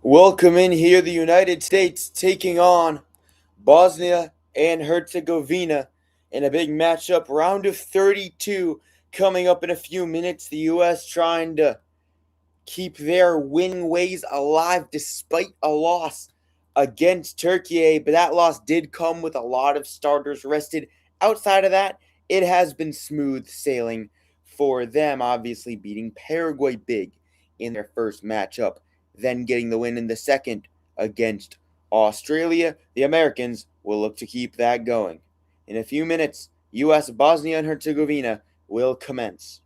Welcome in here, the United States taking on Bosnia and Herzegovina in a big matchup. Round of 32 coming up in a few minutes. The U.S. trying to keep their winning ways alive despite a loss against Turkey. But that loss did come with a lot of starters rested. Outside of that, it has been smooth sailing for them, obviously beating Paraguay big in their first matchup, then getting the win in the second against Australia. The Americans will look to keep that going. In a few minutes, U.S. Bosnia and Herzegovina will commence.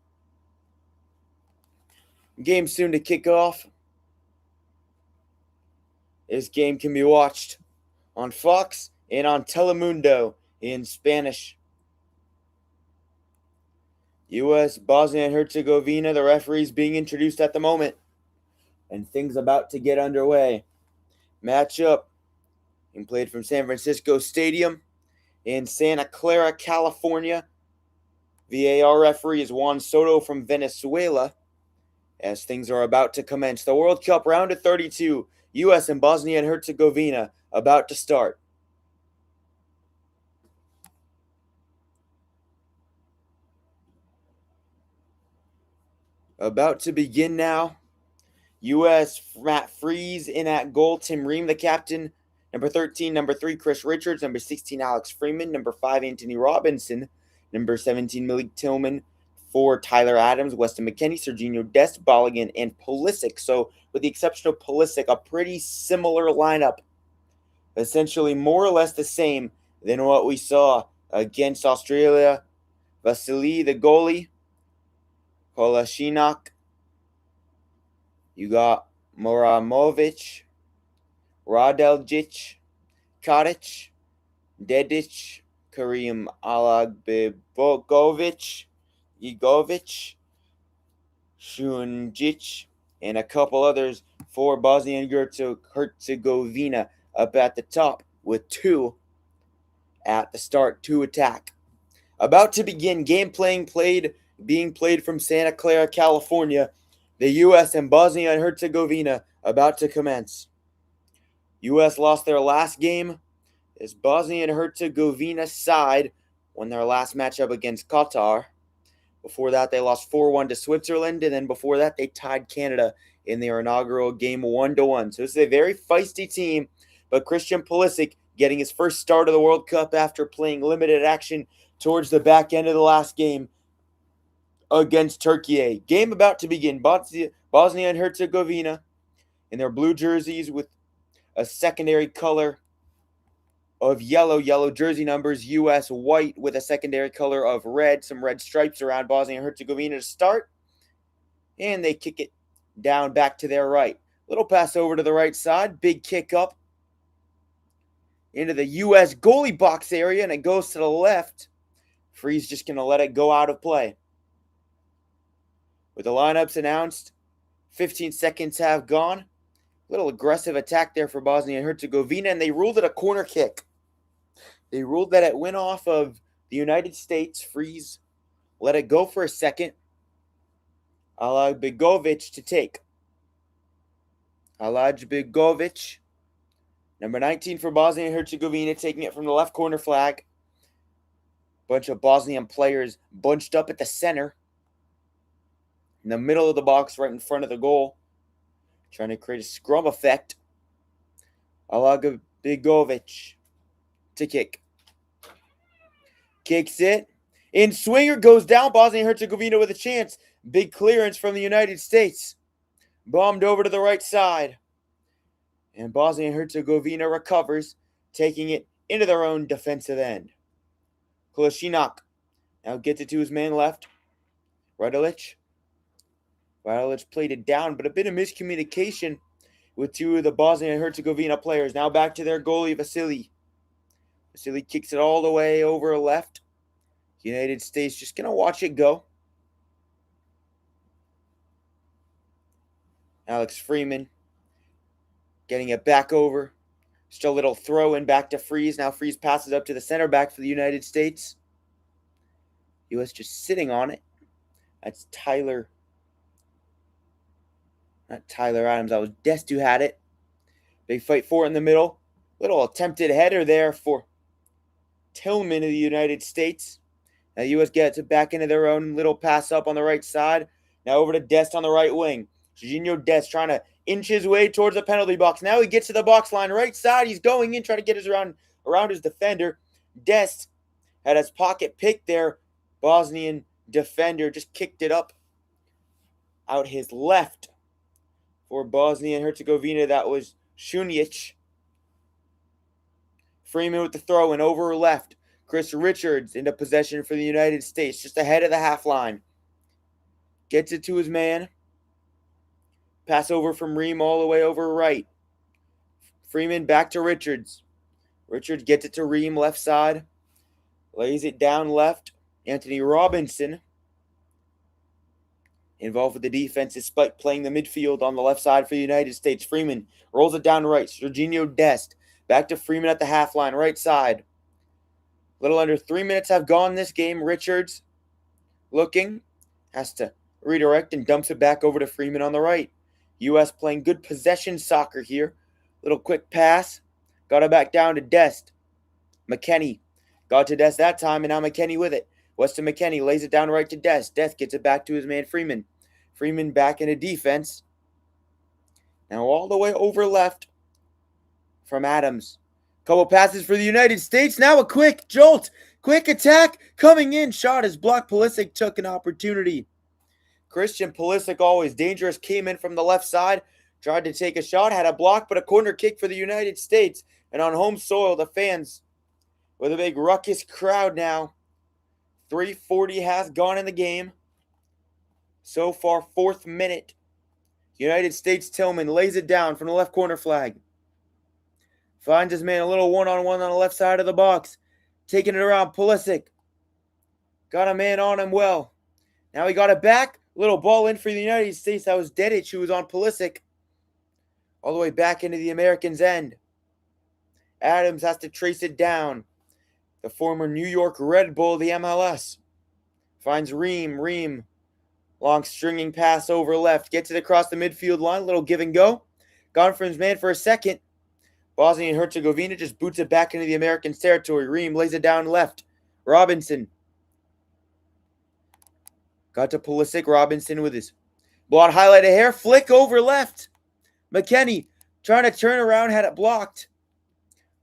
Game soon to kick off. This game can be watched on Fox and on Telemundo in Spanish. U.S. Bosnia and Herzegovina, the referees being introduced at the moment, and things about to get underway. Matchup being played from San Francisco Stadium in Santa Clara, California. VAR referee is Juan Soto from Venezuela. As things are about to commence, the World Cup round of 32, U.S. and Bosnia and Herzegovina about to start. About to begin now. U.S. Matt Freeze in at goal. Tim Ream, the captain. Number 13, number 3, Chris Richards. Number 16, Alex Freeman. Number 5, Anthony Robinson. Number 17, Malik Tillman. 4, Tyler Adams, Weston McKennie, Serginho Dest, Bolligan, and Pulisic. So, with the exception of Pulisic, a pretty similar lineup. Essentially more or less the same than what we saw against Australia. Vasily, the goalie. Kolasinac. You got Moramovic, Radeljic, Kadic, Dedic, Karim Alagbibogovic, Igovic, Shunjic, and a couple others for Bosnia and Herzegovina up at the top with 2 at the start to attack. About to begin, game being played from Santa Clara, California. The U.S. and Bosnia and Herzegovina about to commence. U.S. lost their last game as Bosnia and Herzegovina side won their last matchup against Qatar. Before that, they lost 4-1 to Switzerland, and then before that, they tied Canada in their inaugural game 1-1. So this is a very feisty team, but Christian Pulisic getting his first start of the World Cup after playing limited action towards the back end of the last game against Turkey. Game about to begin. Bosnia and Herzegovina in their blue jerseys with a secondary color of yellow jersey numbers. U.S. white with a secondary color of red, some red stripes around Bosnia and Herzegovina to start. And they kick it down back to their right. Little pass over to the right side. Big kick up into the U.S. goalie box area, and it goes to the left. Freeze just going to let it go out of play. With the lineups announced, 15 seconds have gone. Little aggressive attack there for Bosnia and Herzegovina, and they ruled it a corner kick. They ruled that it went off of the United States. Freeze let it go for a second. Alagbigovic to take. Alagbigovic, number 19 for Bosnia and Herzegovina, taking it from the left corner flag. Bunch of Bosnian players bunched up at the center. In the middle of the box, right in front of the goal. Trying to create a scrum effect. Alagbigovic to kick. Kicks it. In swinger goes down. Bosnia and Herzegovina with a chance. Big clearance from the United States. Bombed over to the right side. And Bosnia and Herzegovina recovers, taking it into their own defensive end. Kolasinac now gets it to his man left. Radulic played it down, but a bit of miscommunication with 2 of the Bosnia and Herzegovina players. Now back to their goalie, Vasily. Vasily kicks it all the way over left. United States just going to watch it go. Alex Freeman getting it back over. Just a little throw in back to Freeze. Now Freeze passes up to the center back for the United States. U.S. just sitting on it. That's Tyler. Not Tyler Adams. That was Dest who had it. Big fight for it in the middle. Little attempted header there for Tillman of the United States. Now U.S. gets it back into their own little pass up on the right side. Now over to Dest on the right wing. Jorginho Dest trying to inch his way towards the penalty box. Now he gets to the box line. Right side. He's going in, trying to get his around his defender. Dest had his pocket picked there. Bosnian defender just kicked it up out his left for Bosnia and Herzegovina. That was Šunjić. Freeman with the throw in over left. Chris Richards into possession for the United States, just ahead of the half line. Gets it to his man. Pass over from Ream all the way over right. Freeman back to Richards. Richards gets it to Ream left side. Lays it down left. Anthony Robinson involved with the defense despite playing the midfield on the left side for the United States. Freeman rolls it down right. Jorginho Dest back to Freeman at the half line, right side. Little under 3 minutes have gone this game. Richards looking, has to redirect and dumps it back over to Freeman on the right. U.S. playing good possession soccer here. Little quick pass. Got it back down to Dest. McKennie got to Dest that time, and now McKennie with it. Weston McKennie lays it down right to Dest. Dest gets it back to his man Freeman. Freeman back into defense. Now all the way over left from Adams. Couple passes for the United States. Now a quick jolt. Quick attack coming in. Shot is blocked. Pulisic took an opportunity. Christian Pulisic, always dangerous, came in from the left side. Tried to take a shot. Had a block, but a corner kick for the United States. And on home soil, the fans with a big ruckus crowd now. 3:40 has gone in the game. So far, 4th minute. United States Tillman lays it down from the left corner flag. Finds his man a little one-on-one on the left side of the box. Taking it around Pulisic. Got a man on him well. Now he got it back. Little ball in for the United States. That was Dedic, who was on Pulisic. All the way back into the Americans' end. Adams has to trace it down. The former New York Red Bull of the MLS. Finds Ream. Ream. Long stringing pass over left. Gets it across the midfield line. Little give and go. Gone from his man for a second. Bosnia and Herzegovina just boots it back into the Americans' territory. Ream lays it down left. Robinson. Got to Pulisic. Robinson with his blonde highlighted hair. Flick over left. McKennie trying to turn around. Had it blocked.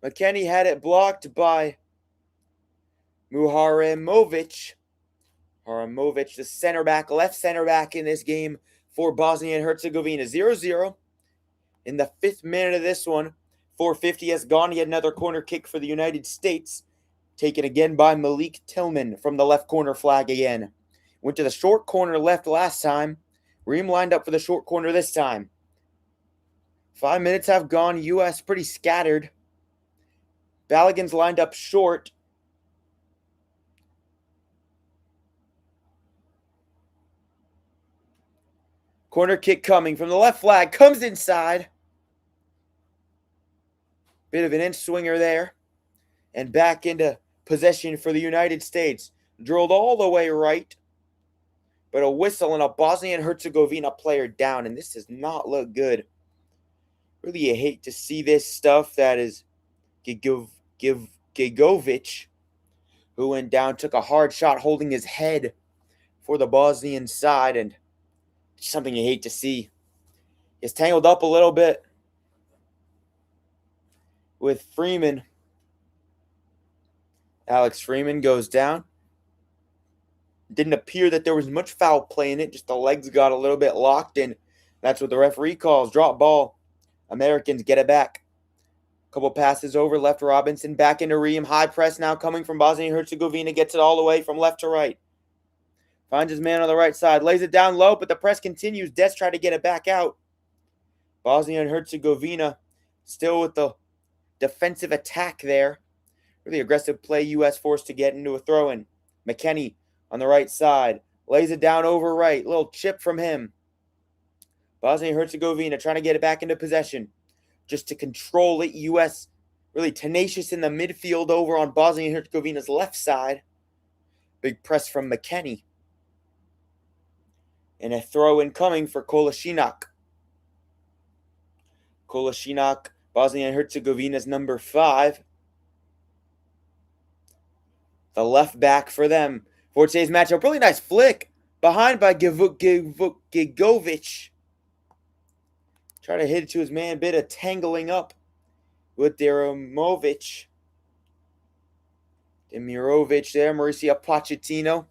McKennie had it blocked by Muharemovic. Haramovic, the center back, left center back in this game for Bosnia and Herzegovina. 0-0 in the 5th minute of this one. 4:50 has gone. Yet another corner kick for the United States. Taken again by Malik Tillman from the left corner flag again. Went to the short corner left last time. Ream lined up for the short corner this time. 5 minutes have gone. U.S. pretty scattered. Balogun's lined up short. Corner kick coming from the left flag. Comes inside. Bit of an inch swinger there. And back into possession for the United States. Drilled all the way right. But a whistle and a Bosnia and Herzegovina player down. And this does not look good. Really, you hate to see this stuff. That is Gigovic, who went down, took a hard shot holding his head for the Bosnian side. And it's something you hate to see. He's tangled up a little bit with Freeman. Alex Freeman goes down. Didn't appear that there was much foul play in it. Just the legs got a little bit locked, and that's what the referee calls. Drop ball. Americans get it back. Couple passes over. Left Robinson. Back into Ream. High press now coming from Bosnia and Herzegovina. Gets it all the way from left to right. Finds his man on the right side. Lays it down low, but the press continues. Dest tried to get it back out. Bosnia and Herzegovina still with the defensive attack there. Really aggressive play. U.S. forced to get into a throw-in. McKennie on the right side. Lays it down over right. Little chip from him. Bosnia and Herzegovina trying to get it back into possession. Just to control it. U.S. really tenacious in the midfield over on Bosnia and Herzegovina's left side. Big press from McKennie. And a throw-in coming for Kolasinac. Kolasinac Bosnia and Herzegovina's number 5. The left back for them. For today's matchup, really nice flick. Behind by Gigovic. Try to hit it to his man. Bit of tangling up with Demirovic there. Mauricio Pochettino,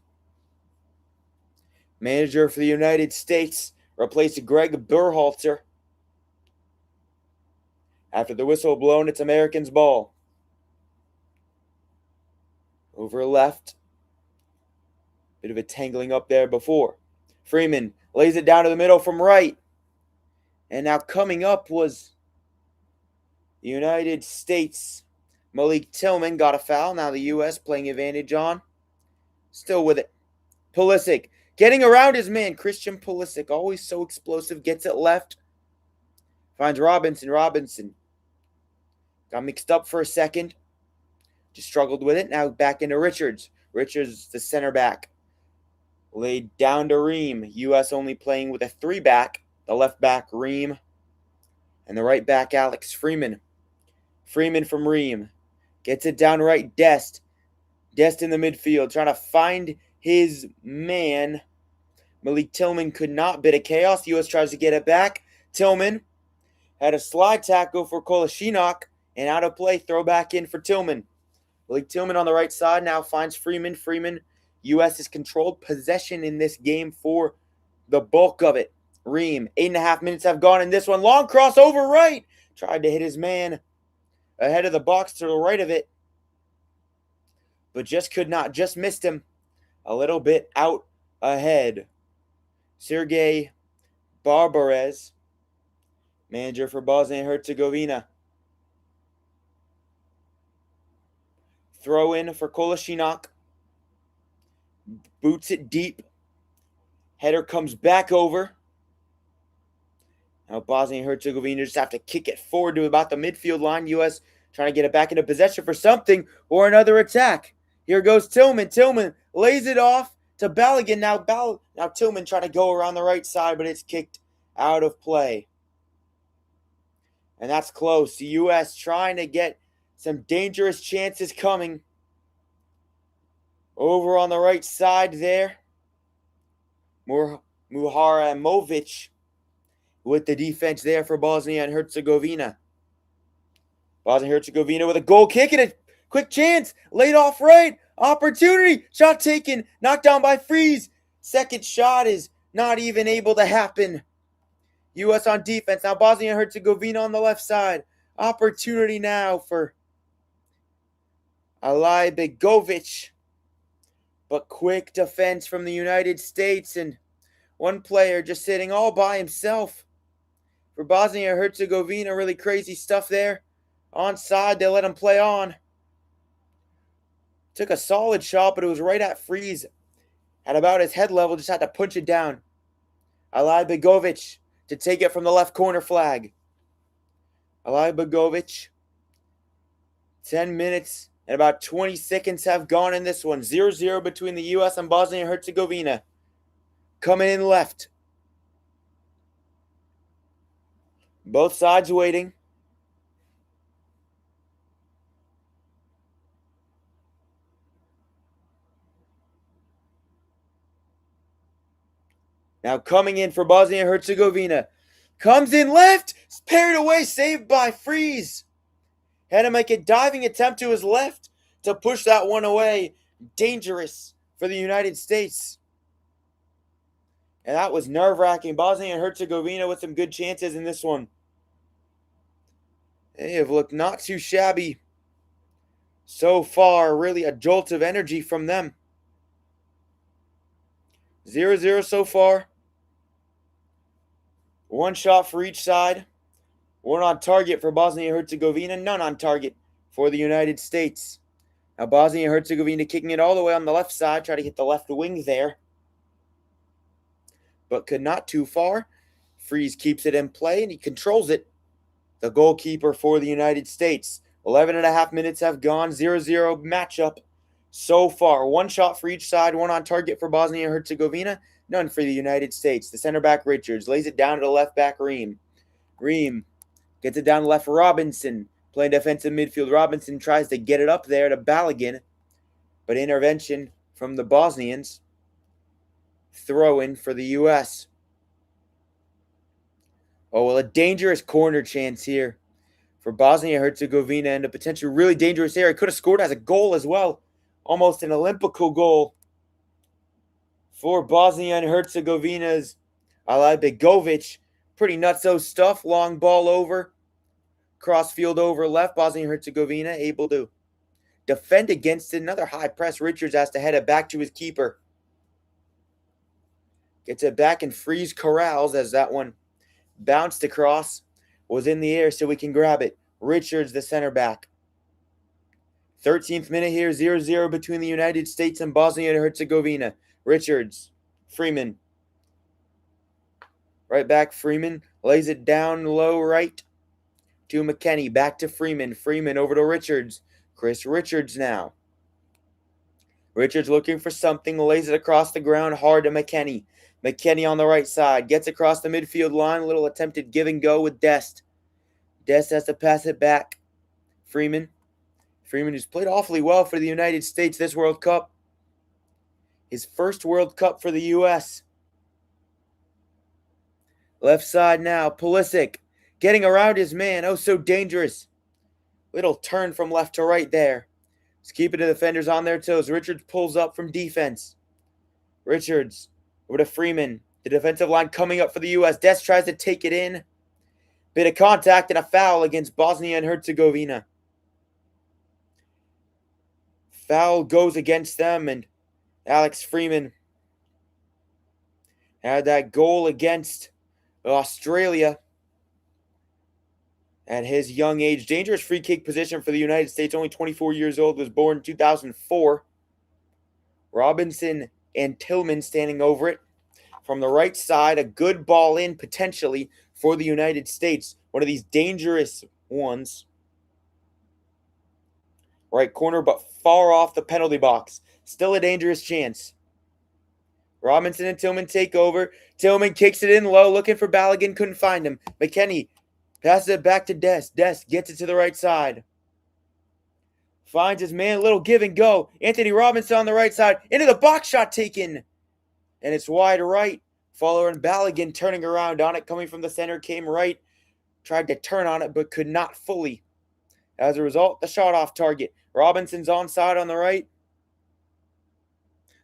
manager for the United States, replaced Greg Berhalter. After the whistle blown, it's Americans' ball. Over left. Bit of a tangling up there before. Freeman lays it down to the middle from right. And now coming up was the United States. Malik Tillman got a foul. Now the U.S. playing advantage on. Still with it. Pulisic getting around his man. Christian Pulisic, always so explosive. Gets it left. Finds Robinson. Robinson got mixed up for a second. Just struggled with it. Now back into Richards. Richards, the center back. Laid down to Ream. U.S. only playing with a 3-back. The left back, Ream. And the right back, Alex Freeman. Freeman from Ream. Gets it down right, Dest. Dest in the midfield, trying to find his man. Malik Tillman could not. Bit of chaos. U.S. tries to get it back. Tillman had a slide tackle for Kolasinac. And out of play, throw back in for Tillman. Malik Tillman on the right side now finds Freeman. Freeman, U.S. has controlled possession in this game for the bulk of it. Ream, 8.5 minutes have gone in this one. Long cross over right. Tried to hit his man ahead of the box to the right of it. But just could not. Just missed him. A little bit out ahead. Sergei Barbarez, manager for Bosnia and Herzegovina. Throw in for Kolasinac. Boots it deep. Header comes back over. Now Bosnia and Herzegovina just have to kick it forward to about the midfield line. U.S. trying to get it back into possession for something or another attack. Here goes Tillman. Tillman lays it off to Balogun. Now Tillman trying to go around the right side, but it's kicked out of play. And that's close. The U.S. trying to get some dangerous chances coming. Over on the right side there. Muharamovic with the defense there for Bosnia and Herzegovina. Bosnia and Herzegovina with a goal kick and a quick chance. Laid off right. Opportunity. Shot taken. Knocked down by Freeze. Second shot is not even able to happen. U.S. on defense. Now Bosnia and Herzegovina on the left side. Opportunity now for Alaj Begovic. But quick defense from the United States. And one player just sitting all by himself. For Bosnia and Herzegovina, really crazy stuff there. Onside, they let him play on. Took a solid shot, but it was right at Freeze. At about his head level, just had to punch it down. Alaj Begovic to take it from the left corner flag. Alaj Begovic. 10 minutes and about 20 seconds have gone in this one. 0-0 between the U.S. and Bosnia and Herzegovina. Coming in left. Both sides waiting. Now coming in for Bosnia and Herzegovina. Comes in left. Parried away. Saved by Freeze. Had to make a diving attempt to his left to push that one away. Dangerous for the United States. And that was nerve-wracking. Bosnia and Herzegovina with some good chances in this one. They have looked not too shabby so far. Really a jolt of energy from them. 0-0 so far. One shot for each side. One on target for Bosnia and Herzegovina. None on target for the United States. Now Bosnia and Herzegovina kicking it all the way on the left side. Try to hit the left wing there. But could not too far. Freeze keeps it in play and he controls it. The goalkeeper for the United States. 11.5 minutes have gone. 0-0 matchup so far. One shot for each side. One on target for Bosnia and Herzegovina. None for the United States. The center back Richards lays it down to the left back Ream. Ream Gets it down left. Robinson playing defensive midfield. Robinson tries to get it up there to Balogun, but intervention from the Bosnians. Throw in for the U.S. Oh, well, a dangerous corner chance here for Bosnia and Herzegovina and a potential really dangerous area. Could have scored as a goal as well. Almost an Olympical goal for Bosnia and Herzegovina's Alaj Begovic. Pretty nutso stuff. Long ball over. Crossfield over left. Bosnia and Herzegovina able to defend against it. Another high press. Richards has to head it back to his keeper. Gets it back and frees Corrals as that one bounced across. Was in the air so we can grab it. Richards, the center back. 13th minute here, 0-0 between the United States and Bosnia and Herzegovina. Richards, Freeman. Right back, Freeman. Lays it down low right to McKennie. Back to Freeman. Freeman over to Richards. Chris Richards now. Richards looking for something. Lays it across the ground hard to McKennie. McKennie on the right side. Gets across the midfield line. Little attempted give and go with Dest. Dest has to pass it back. Freeman. Freeman, who's played awfully well for the United States this World Cup. His first World Cup for the U.S. Left side now. Pulisic getting around his man. Oh, so dangerous. Little turn from left to right there. He's keeping the defenders on their toes. Richards pulls up from defense. Richards over to Freeman. The defensive line coming up for the U.S. Dest tries to take it in. Bit of contact and a foul against Bosnia and Herzegovina. Foul goes against them, and Alex Freeman had that goal against Australia at his young age. Dangerous free kick position for the United States. Only 24 years old. Was born in 2004. Robinson and Tillman standing over it. From the right side, a good ball in potentially for the United States. One of these dangerous ones. Right corner, but far off the penalty box. Still a dangerous chance. Robinson and Tillman take over. Tillman kicks it in low, looking for Balogun. Couldn't find him. McKennie passes it back to Dest. Dest gets it to the right side. Finds his man. Little give and go. Anthony Robinson on the right side. Into the box shot taken. And it's wide right. Following Balogun turning around on it. Coming from the center. Came right. Tried to turn on it, but could not fully. As a result, the shot off target. Robinson's onside on the right.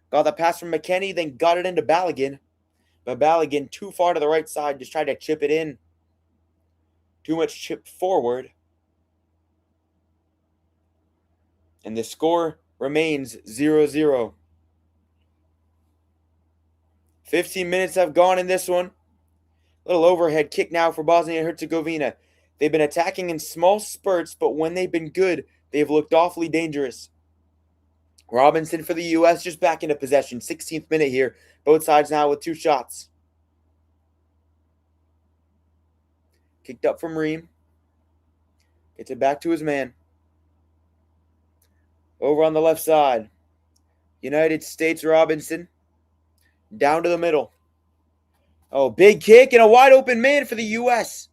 Got the pass from McKennie, then got it into Balogun. But Balogun too far to the right side, just tried to chip it in. Too much chip forward. And the score remains 0-0. 15 minutes have gone in this one. Little overhead kick now for Bosnia and Herzegovina. They've been attacking in small spurts, but when they've been good, they've looked awfully dangerous. Robinson for the U.S. just back into possession. 16th minute here. Both sides now with two shots. Kicked up from Ream. Gets it back to his man. Over on the left side. United States Robinson. Down to the middle. Oh, big kick and a wide open man for the U.S.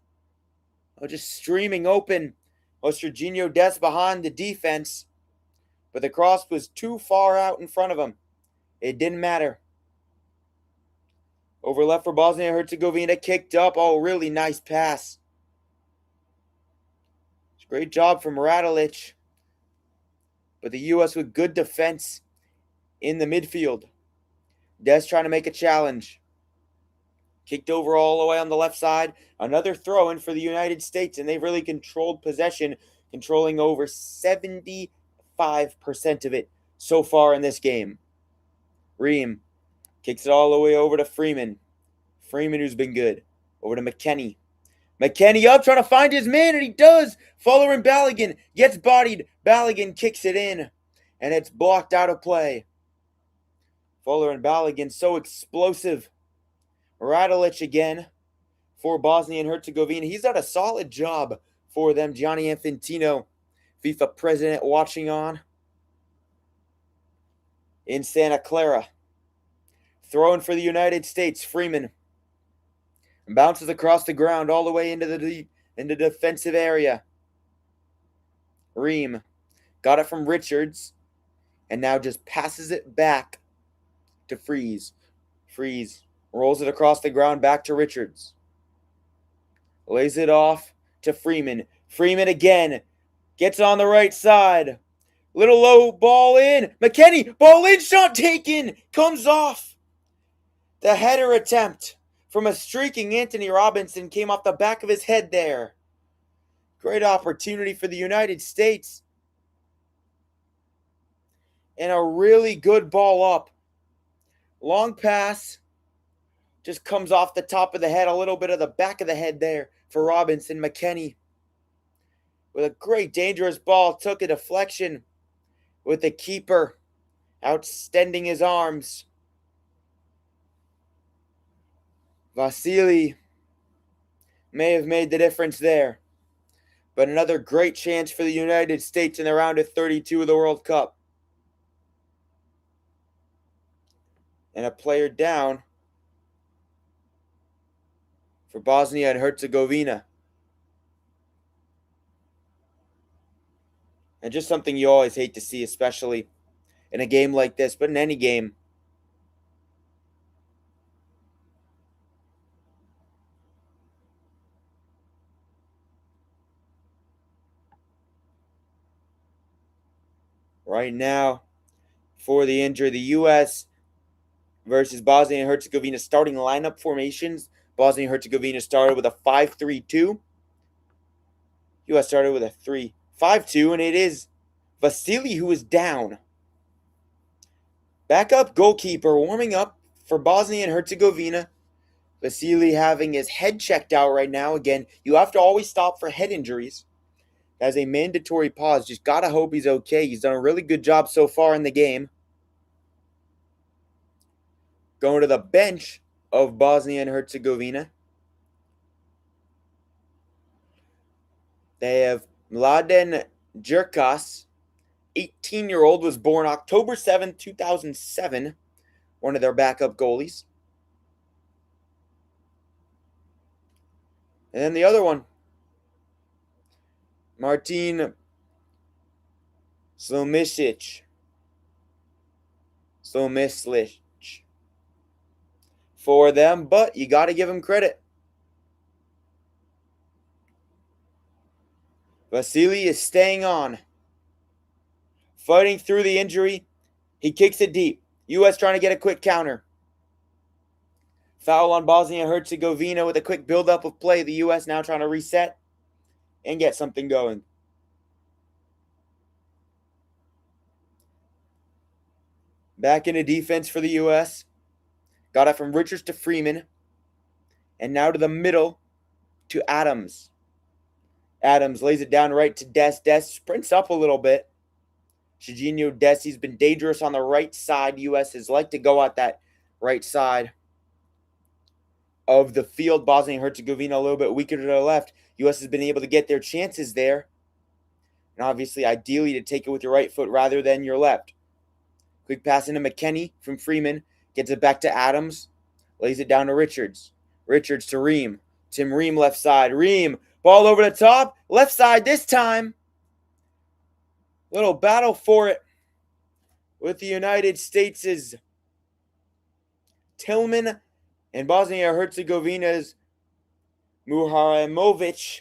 Oh, just streaming open. Serginho Dest behind the defense. But the cross was too far out in front of him. It didn't matter. Over left for Bosnia and Herzegovina. Kicked up. Oh, really nice pass. Great job from Radilic. But the U.S. with good defense in the midfield. Dest trying to make a challenge. Kicked over all the way on the left side. Another throw-in for the United States, and they've really controlled possession, controlling over 75% of it so far in this game. Ream kicks it all the way over to Freeman. Freeman, who's been good. Over to McKennie. McKennie up, trying to find his man, and he does. Following Balogun. Gets bodied. Balogun kicks it in, and it's blocked out of play. Following Balogun, so explosive. Radilic again for Bosnia and Herzegovina. He's done a solid job for them. Gianni Infantino, FIFA president, watching on in Santa Clara. Throwing for the United States, Freeman. Bounces across the ground all the way into the in the defensive area. Ream got it from Richards and now just passes it back to Freeze. Freeze rolls it across the ground back to Richards. Lays it off to Freeman. Freeman again gets on the right side. Little low ball in. McKennie, ball in, shot taken. Comes off. The header attempt from a streaking Anthony Robinson came off the back of his head there. Great opportunity for the United States. And a really good ball up. Long pass. Just comes off the top of the head, a little bit of the back of the head there for Robinson. McKennie with a great dangerous ball. Took a deflection with the keeper outstending his arms. Vasily may have made the difference there. But another great chance for the United States in the round of 32 of the World Cup. And a player down for Bosnia and Herzegovina. And just something you always hate to see, especially in a game like this, but in any game. Right now, for the injury, the U.S. versus Bosnia and Herzegovina starting lineup formations. Bosnia and Herzegovina started with a 5-3-2. U.S. started with a 3-5-2, and it is Vasily who is down. Backup goalkeeper warming up for Bosnia and Herzegovina. Vasily having his head checked out right now. Again, you have to always stop for head injuries. As a mandatory pause, just gotta hope he's okay. He's done a really good job so far in the game. Going to the bench of Bosnia and Herzegovina. They have Mladen Jerkas, 18-year-old, was born October 7th, 2007. One of their backup goalies. And then the other one, Martin Slomisic. For them, but you got to give him credit. Vasily is staying on. Fighting through the injury. He kicks it deep. U.S. trying to get a quick counter. Foul on Bosnia and Herzegovina with a quick buildup of play. The U.S. now trying to reset and get something going. Back into defense for the U.S. Got it from Richards to Freeman. And now to the middle to Adams. Adams lays it down right to Des. Des sprints up a little bit. Shigino Des, he's been dangerous on the right side. U.S. has liked to go out that right side of the field. Bosnia and Herzegovina a little bit weaker to the left. U.S. has been able to get their chances there. And obviously, ideally, to take it with your right foot rather than your left. Quick pass into McKennie from Freeman. Gets it back to Adams. Lays it down to Richards. Richards to Ream. Tim Ream left side. Ream. Ball over the top. Left side this time. Little battle for it with the United States' Tillman and Bosnia and Herzegovina's Muharimovic.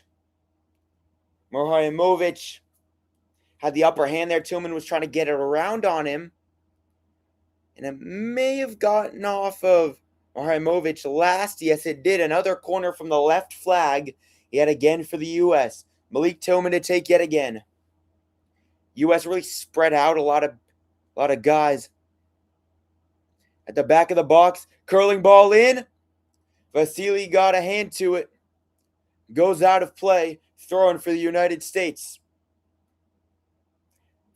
Muharimovic had the upper hand there. Tillman was trying to get it around on him. And it may have gotten off of Muharimovic last. Yes, it did. Another corner from the left flag yet again for the U.S. Malik Tillman to take yet again. U.S. really spread out a lot of guys. At the back of the box, curling ball in. Vasily got a hand to it. Goes out of play, throwing for the United States.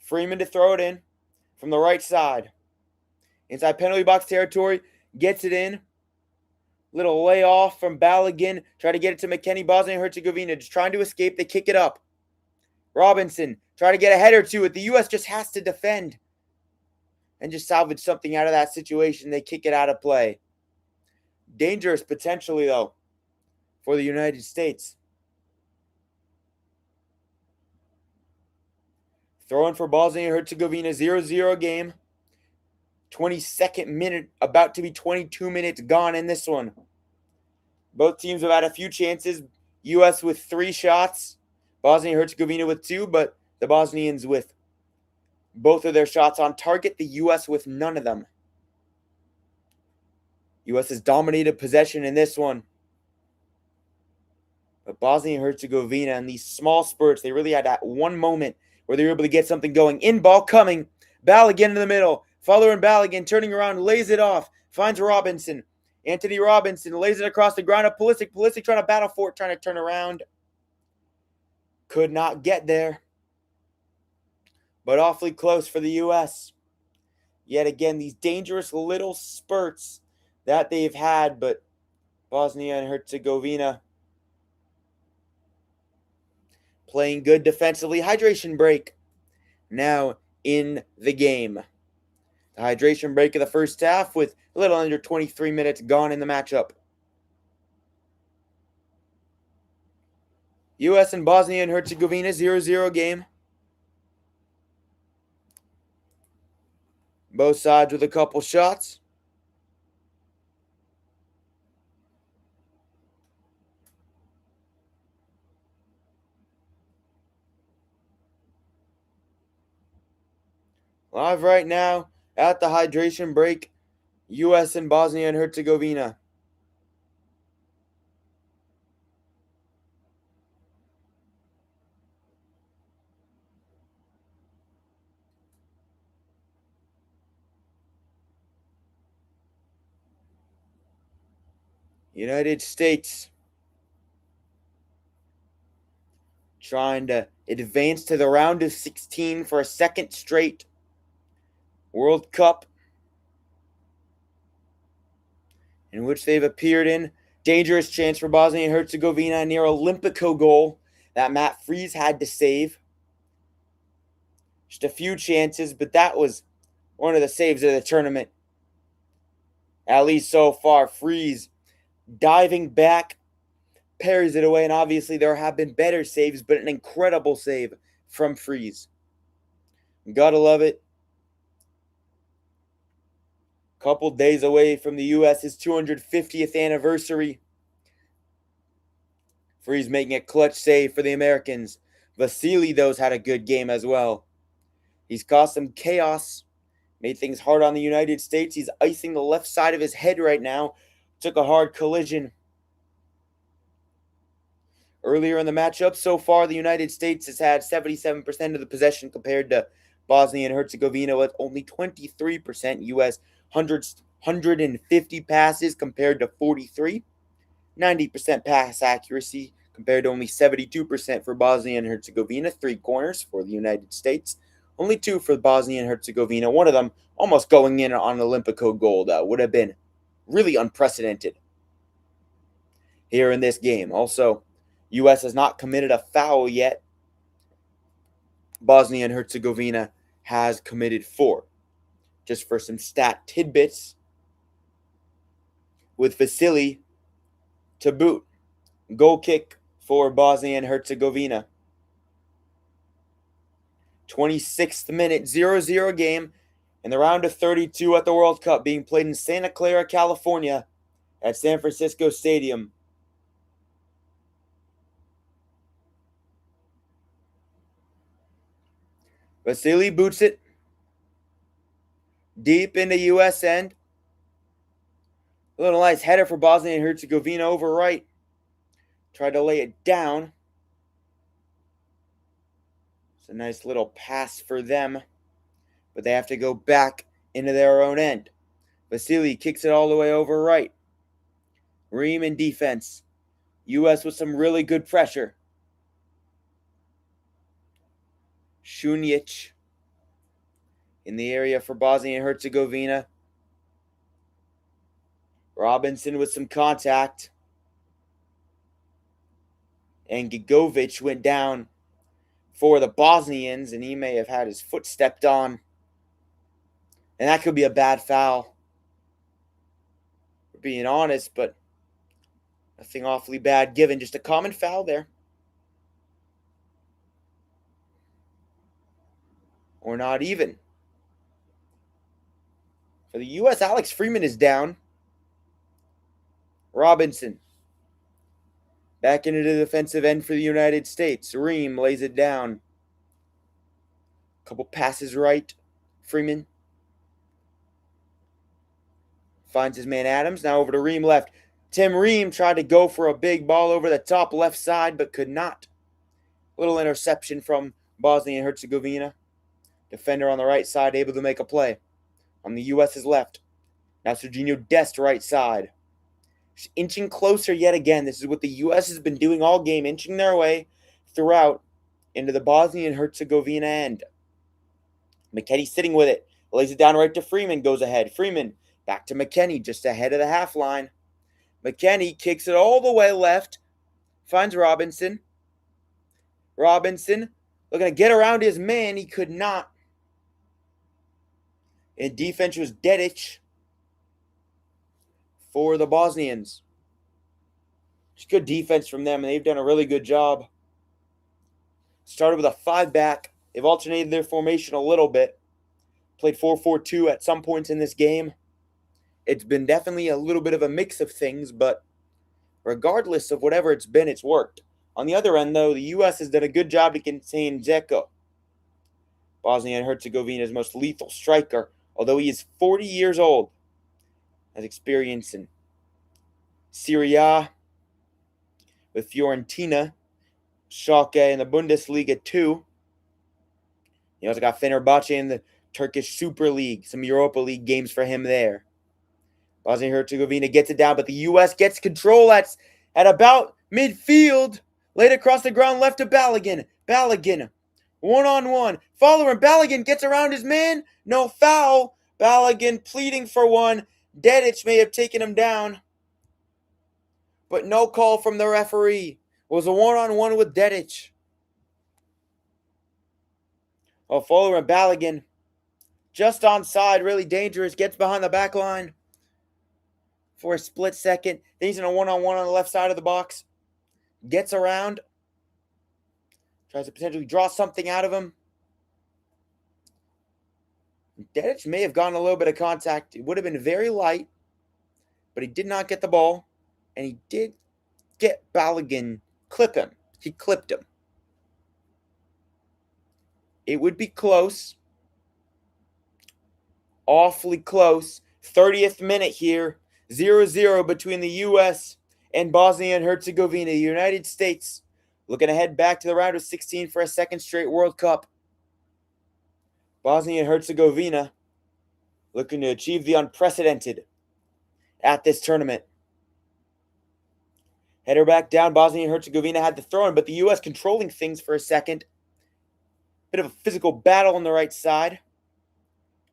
Freeman to throw it in from the right side. Inside penalty box territory, gets it in. Little layoff from Balogun. Try to get it to McKennie. Bosnia and Herzegovina just trying to escape. They kick it up. Robinson try to get a header to it. The U.S. just has to defend and just salvage something out of that situation. They kick it out of play. Dangerous potentially, though, for the United States. Throwing for Bosnia and Herzegovina, 0-0 game. 22nd minute, about to be 22 minutes gone in this one. Both teams have had a few chances. U.S. with 3 shots, Bosnia and Herzegovina with 2, but the Bosnians with both of their shots on target, the U.S. with none of them. U.S. has dominated possession in this one. But Bosnia and Herzegovina, in these small spurts, they really had that one moment where they were able to get something going. In ball coming. Balogun in the middle. Following Balogun, turning around, lays it off. Finds Robinson. Anthony Robinson lays it across the ground of Pulisic. Pulisic trying to battle for it, trying to turn around. Could not get there. But awfully close for the U.S. Yet again, these dangerous little spurts that they've had, but Bosnia and Herzegovina playing good defensively. Hydration break now in the game. The hydration break of the first half with a little under 23 minutes gone in the matchup. U.S. and Bosnia and Herzegovina 0-0 game. Both sides with a couple shots. Live right now at the hydration break, U.S. and Bosnia and Herzegovina. United States trying to advance to the round of 16 for a second straight World Cup in which they've appeared in. Dangerous chance for Bosnia and Herzegovina, near Olympico goal that Matt Freese had to save. Just a few chances, but that was one of the saves of the tournament. At least so far, Freese diving back, parries it away, and obviously there have been better saves, but an incredible save from Freese. Gotta love it. Couple days away from the U.S.'s 250th anniversary. Freese making a clutch save for the Americans. Vasily, though, has had a good game as well. He's caused some chaos, made things hard on the United States. He's icing the left side of his head right now. Took a hard collision earlier in the matchup. So far, the United States has had 77% of the possession compared to Bosnia and Herzegovina with only 23%. U.S. 150 passes compared to 43. 90% pass accuracy compared to only 72% for Bosnia and Herzegovina. 3 corners for the United States. Only 2 for Bosnia and Herzegovina. One of them almost going in on an Olympico goal. That would have been really unprecedented here in this game. Also, U.S. has not committed a foul yet. Bosnia and Herzegovina has committed 4. Just for some stat tidbits, with Vasily to boot. Goal kick for Bosnia and Herzegovina. 26th minute, 0-0 game in the round of 32 at the World Cup, being played in Santa Clara, California at San Francisco Stadium. Vasily boots it deep into U.S. end. A little nice header for Bosnia and Herzegovina over right. Tried to lay it down. It's a nice little pass for them, but they have to go back into their own end. Vasily kicks it all the way over right. Ream in defense. U.S. with some really good pressure. Shunic in the area for Bosnia and Herzegovina. Robinson with some contact. And Gigovic went down for the Bosnians, and he may have had his foot stepped on. And that could be a bad foul, for being honest, but nothing awfully bad given. Just a common foul there. or not even. For the U.S., Alex Freeman is down. Robinson back into the defensive end for the United States. Ream lays it down. Couple passes right. Freeman finds his man Adams. Now over to Ream left. Tim Ream tried to go for a big ball over the top left side, but could not. Little interception from Bosnia and Herzegovina. Defender on the right side able to make a play. On the U.S.'s left. Now Serginho Dest right side. Just inching closer yet again. This is what the U.S. has been doing all game, inching their way throughout into the Bosnia and Herzegovina end. McKennie sitting with it. Lays it down right to Freeman. Goes ahead. Freeman back to McKennie just ahead of the half line. McKennie kicks it all the way left. Finds Robinson. Robinson looking to get around his man. He could not. In defense was Dedic for the Bosnians. Just good defense from them, and they've done a really good job. Started with a 5-back. They've alternated their formation a little bit. Played 4-4-2 at some points in this game. It's been definitely a little bit of a mix of things, but regardless of whatever it's been, it's worked. On the other end, though, the U.S. has done a good job to contain Dzeko, Bosnia and Herzegovina's most lethal striker, although he is 40 years old. Has experience in Serie A with Fiorentina, Schalke in the Bundesliga 2. You also got Fenerbahce in the Turkish Super League, some Europa League games for him there. Bosnia and Herzegovina gets it down, but the U.S. gets control at about midfield. Laid across the ground left to Balogun. Balogun, one-on-one. Following Balogun gets around his man. No foul. Balogun pleading for one. Dedic may have taken him down, but no call from the referee. It was a one-on-one with Dedic. Well, following Balogun, just onside, really dangerous. Gets behind the back line for a split second. Then he's in a one-on-one on the left side of the box. Gets around. Tries to potentially draw something out of him. Dedic may have gotten a little bit of contact. It would have been very light, but he did not get the ball. And he did get Balogun clip him. He clipped him. It would be close. Awfully close. 30th minute here. 0-0 between the U.S. and Bosnia and Herzegovina. The United States looking to head back to the round of 16 for a second straight World Cup. Bosnia and Herzegovina looking to achieve the unprecedented at this tournament. Header back down. Bosnia and Herzegovina had the throw-in, but the U.S. controlling things for a second. Bit of a physical battle on the right side.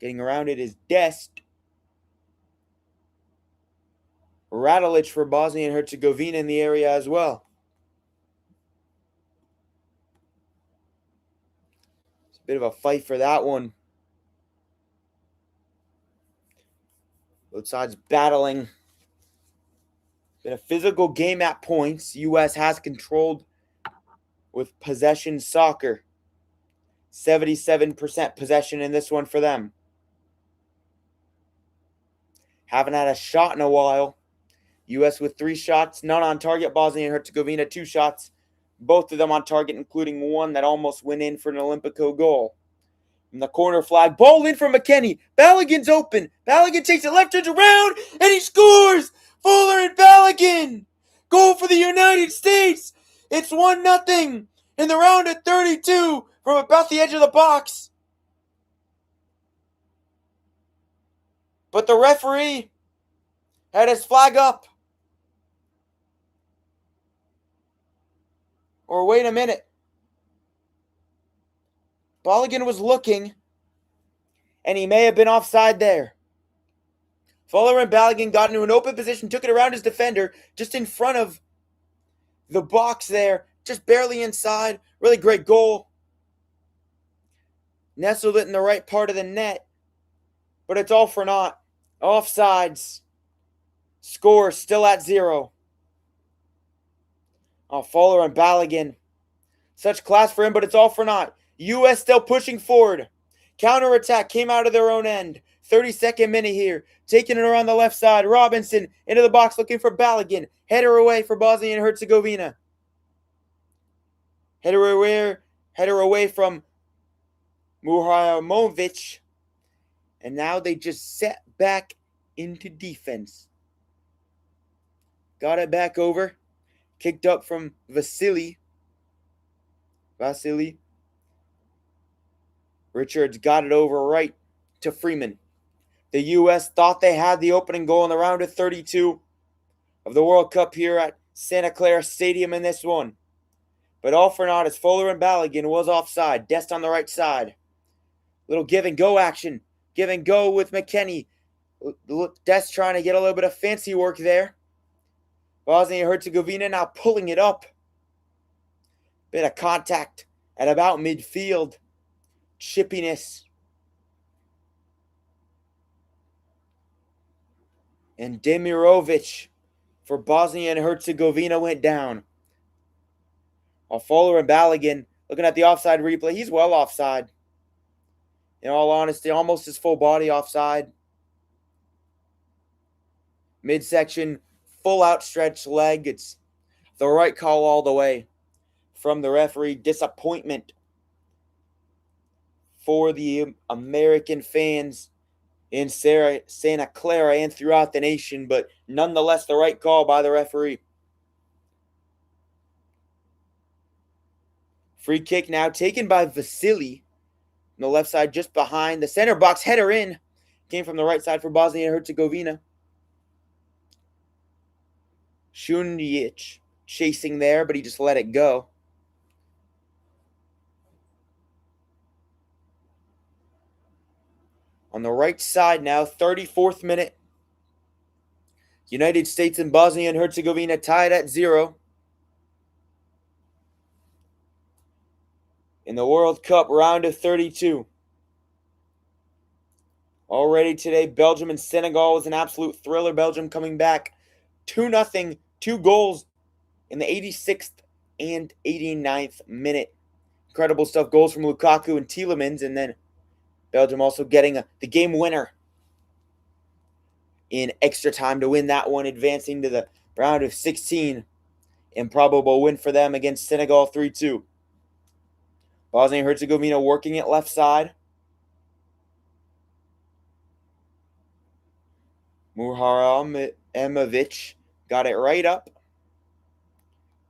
Getting around it is Dest. Radulic for Bosnia and Herzegovina in the area as well. It's a bit of a fight for that one. Both sides battling. Been a physical game at points. U.S. has controlled with possession soccer. 77% possession in this one for them. Haven't had a shot in a while. U.S. with 3 shots, none on target. Bosnia and Herzegovina 2 shots, both of them on target, including one that almost went in for an Olympico goal. From the corner flag, ball in from McKennie. Balogun's open. Balogun takes it left, turns around, and he scores! Fuller and Balogun! Goal for the United States! It's 1-0 in the round of 32 from about the edge of the box. But the referee had his flag up. Or wait a minute. Balogun was looking, and he may have been offside there. Fuller and Balogun got into an open position, took it around his defender, just in front of the box there, just barely inside. Really great goal. Nestled it in the right part of the net, but it's all for naught. Offsides. Score still at 0. Oh, Fuller and Balogun. Such class for him, but it's all for naught. U.S. still pushing forward. Counterattack came out of their own end. 32nd minute here. Taking it around the left side. Robinson into the box looking for Balogun. Header away for Bosnia and Herzegovina. Header away from Muharamovic. And now they just set back into defense. Got it back over. Kicked up from Vasily. Richards got it over right to Freeman. The U.S. thought they had the opening goal in the round of 32 of the World Cup here at Santa Clara Stadium in this one. But all for naught as Fuller and Balogun was offside. Dest on the right side. Little give and go action. Give and go with McKennie. Dest trying to get a little bit of fancy work there. Bosnia and Herzegovina now pulling it up. Bit of contact at about midfield. Chippiness. And Demirovic for Bosnia and Herzegovina went down. While Fuller and Balogun, looking at the offside replay, he's well offside. In all honesty, almost his full body offside. Midsection, full outstretched leg. It's the right call all the way from the referee. Disappointment for the American fans in Santa Clara and throughout the nation, but nonetheless the right call by the referee. Free kick now taken by Vasily on the left side just behind the center box. Header in. Came from the right side for Bosnia and Herzegovina. Shunjic chasing there, but he just let it go. On the right side now, 34th minute. United States and Bosnia and Herzegovina tied at 0. In the World Cup round of 32. Already today, Belgium and Senegal was an absolute thriller. Belgium coming back 2-0, 2 goals in the 86th and 89th minute. Incredible stuff. Goals from Lukaku and Tielemans, and then Belgium also getting the game winner in extra time to win that one, advancing to the round of 16. Improbable win for them against Senegal 3-2. Bosnia and Herzegovina working it left side. Muharamovic got it right up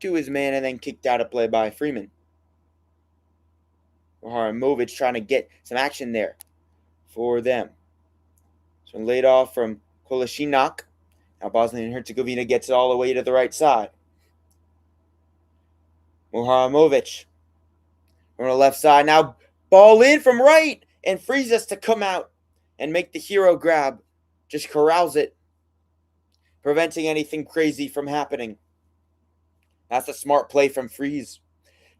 to his man and then kicked out of play by Freeman. Muharamovic trying to get some action there for them. So laid off from Kolasinac. Now Bosnia and Herzegovina gets it all the way to the right side. Muharamovic on the left side. Now ball in from right and frees us to come out and make the hero grab. Just corrals it, preventing anything crazy from happening. That's a smart play from Freeze.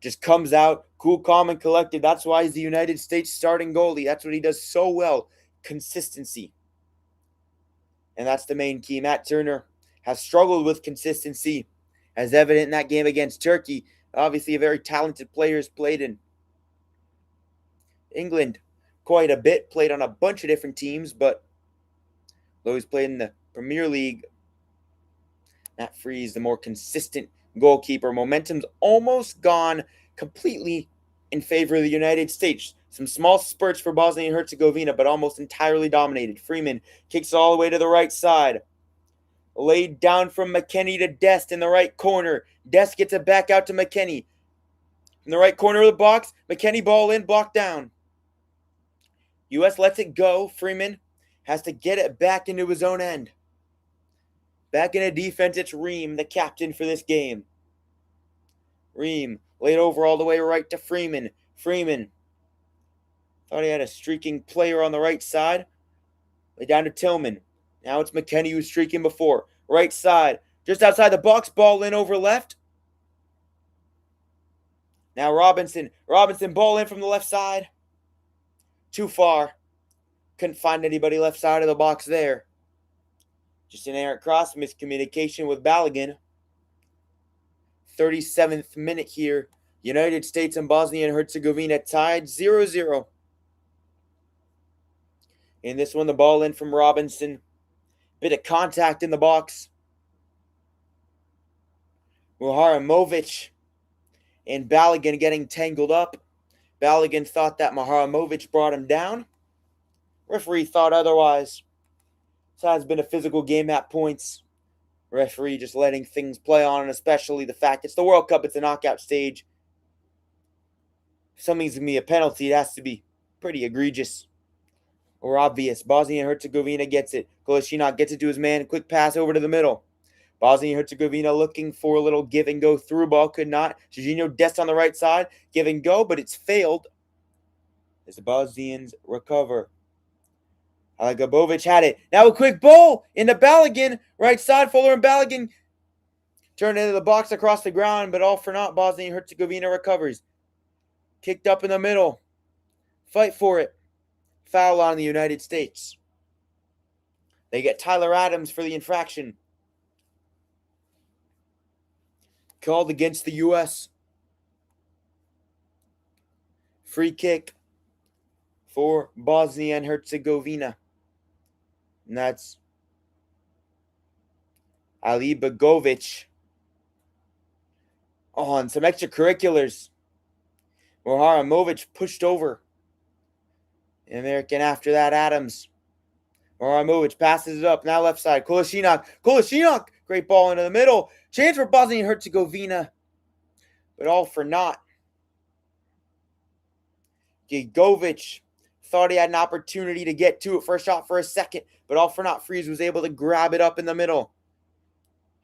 Just comes out, cool, calm, and collected. That's why he's the United States starting goalie. That's what he does so well. Consistency. And that's the main key. Matt Turner has struggled with consistency, as evident in that game against Turkey. Obviously, a very talented player has played in England quite a bit, played on a bunch of different teams, but though he's played in the Premier League, Matt Freeze, the more consistent goalkeeper. Momentum's almost gone completely in favor of the United States. Some small spurts for Bosnia and Herzegovina, but almost entirely dominated. Freeman kicks all the way to the right side. Laid down from McKennie to Dest in the right corner. Dest gets it back out to McKennie. In the right corner of the box, McKennie ball in, blocked down. U.S. lets it go. Freeman has to get it back into his own end. Back into defense, it's Ream, the captain for this game. Ream laid over all the way right to Freeman. Freeman thought he had a streaking player on the right side. Laid down to Tillman. Now it's McKennie who's streaking before. Right side, just outside the box, ball in over left. Now Robinson. Robinson, ball in from the left side. Too far. Couldn't find anybody left side of the box there. Just an errant cross, miscommunication with Balogun. 37th minute here. United States and Bosnia and Herzegovina tied 0-0. In this one, the ball in from Robinson. Bit of contact in the box. Maharamovic and Balogun getting tangled up. Balogun thought that Maharamovic brought him down. Referee thought otherwise. So it's been a physical game at points. Referee just letting things play on, and especially the fact it's the World Cup, it's a knockout stage. If something's going to be a penalty, it has to be pretty egregious or obvious. Bosnia and Herzegovina gets it. Kolasinac gets it to his man. Quick pass over to the middle. Bosnia and Herzegovina looking for a little give and go through ball. Could not. Jorginho Dest on the right side. Give and go, but it's failed as the Bosnians recover. Aligabovic had it. Now a quick ball into Balogun. Right side, Fuller and Balogun turn into the box across the ground, but all for naught. Bosnia and Herzegovina recovers. Kicked up in the middle. Fight for it. Foul on the United States. They get Tyler Adams for the infraction. Called against the U.S. Free kick for Bosnia and Herzegovina. And that's Alibagovic. On some extracurriculars. Maharamovic pushed over. The American after that, Adams. Maharamovic passes it up. Now left side. Kolasinac. Kolasinac. Great ball into the middle. Chance for Bosnia and Herzegovina. But all for naught. Gigovic thought he had an opportunity to get to it for a shot for a second. But all for naught. Freeze was able to grab it up in the middle.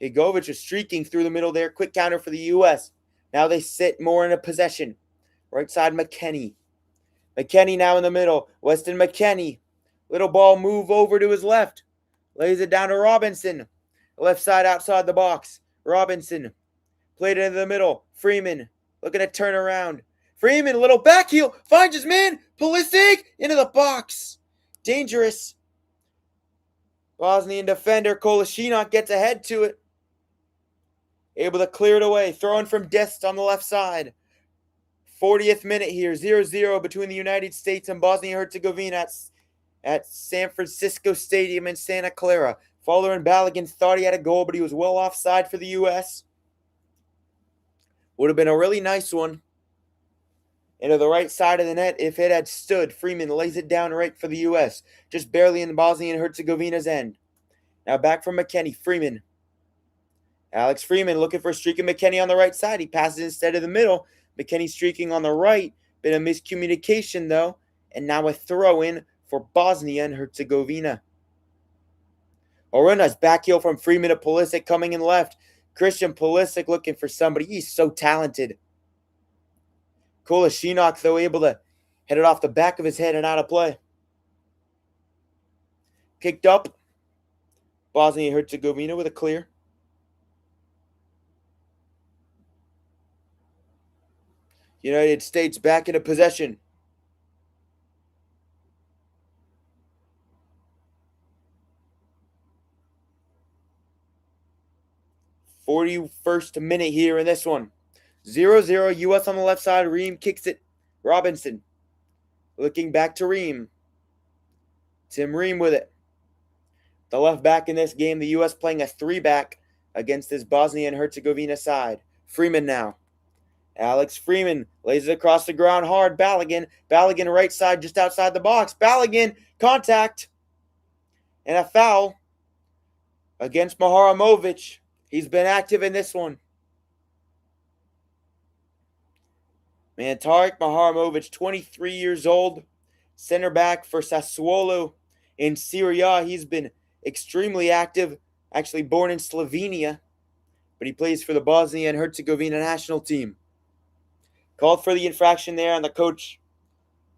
Gigovic was streaking through the middle there. Quick counter for the U.S. Now they sit more in a possession. Right side, McKennie. McKennie now in the middle. Weston McKennie. Little ball move over to his left. Lays it down to Robinson. Left side outside the box. Robinson. Played it into the middle. Freeman. Looking to turn around. Freeman, little back heel. Finds his man. Pulisic into the box. Dangerous. Bosnian defender Kolasinac gets ahead to it. Able to clear it away. Throwing from Dest on the left side. 40th minute here. 0-0 between the United States and Bosnia and Herzegovina at San Francisco Stadium in Santa Clara. Fuller and Balogun thought he had a goal, but he was well offside for the U.S. Would have been a really nice one. Into the right side of the net if it had stood. Freeman lays it down right for the U.S. Just barely in Bosnia and Herzegovina's end. Now back from McKennie. Freeman. Alex Freeman looking for streaking McKennie on the right side. He passes instead of the middle. McKennie streaking on the right. Bit of miscommunication though. And now a throw-in for Bosnia and Herzegovina. Oruna's back heel from Freeman to Pulisic coming in left. Christian Pulisic looking for somebody. He's so talented. Kolasinac, though, able to hit it off the back of his head and out of play. Kicked up. Bosnia and Herzegovina with a clear. United States back into possession. "41st minute here in this one. 0-0, U.S. on the left side. Ream kicks it. Robinson. Looking back to Ream. Tim Ream with it. The left back in this game, the U.S. playing a 3-back against this Bosnia and Herzegovina side. Freeman now. Alex Freeman lays it across the ground hard. Balogun. Balogun right side just outside the box. Balogun, contact. And a foul against Maharamovic. He's been active in this one. Man, Tarek Maharamovic, 23 years old. Center back for Sassuolo in Serie A. He's been extremely active. Actually born in Slovenia. But he plays for the Bosnia and Herzegovina national team. Called for the infraction there on the coach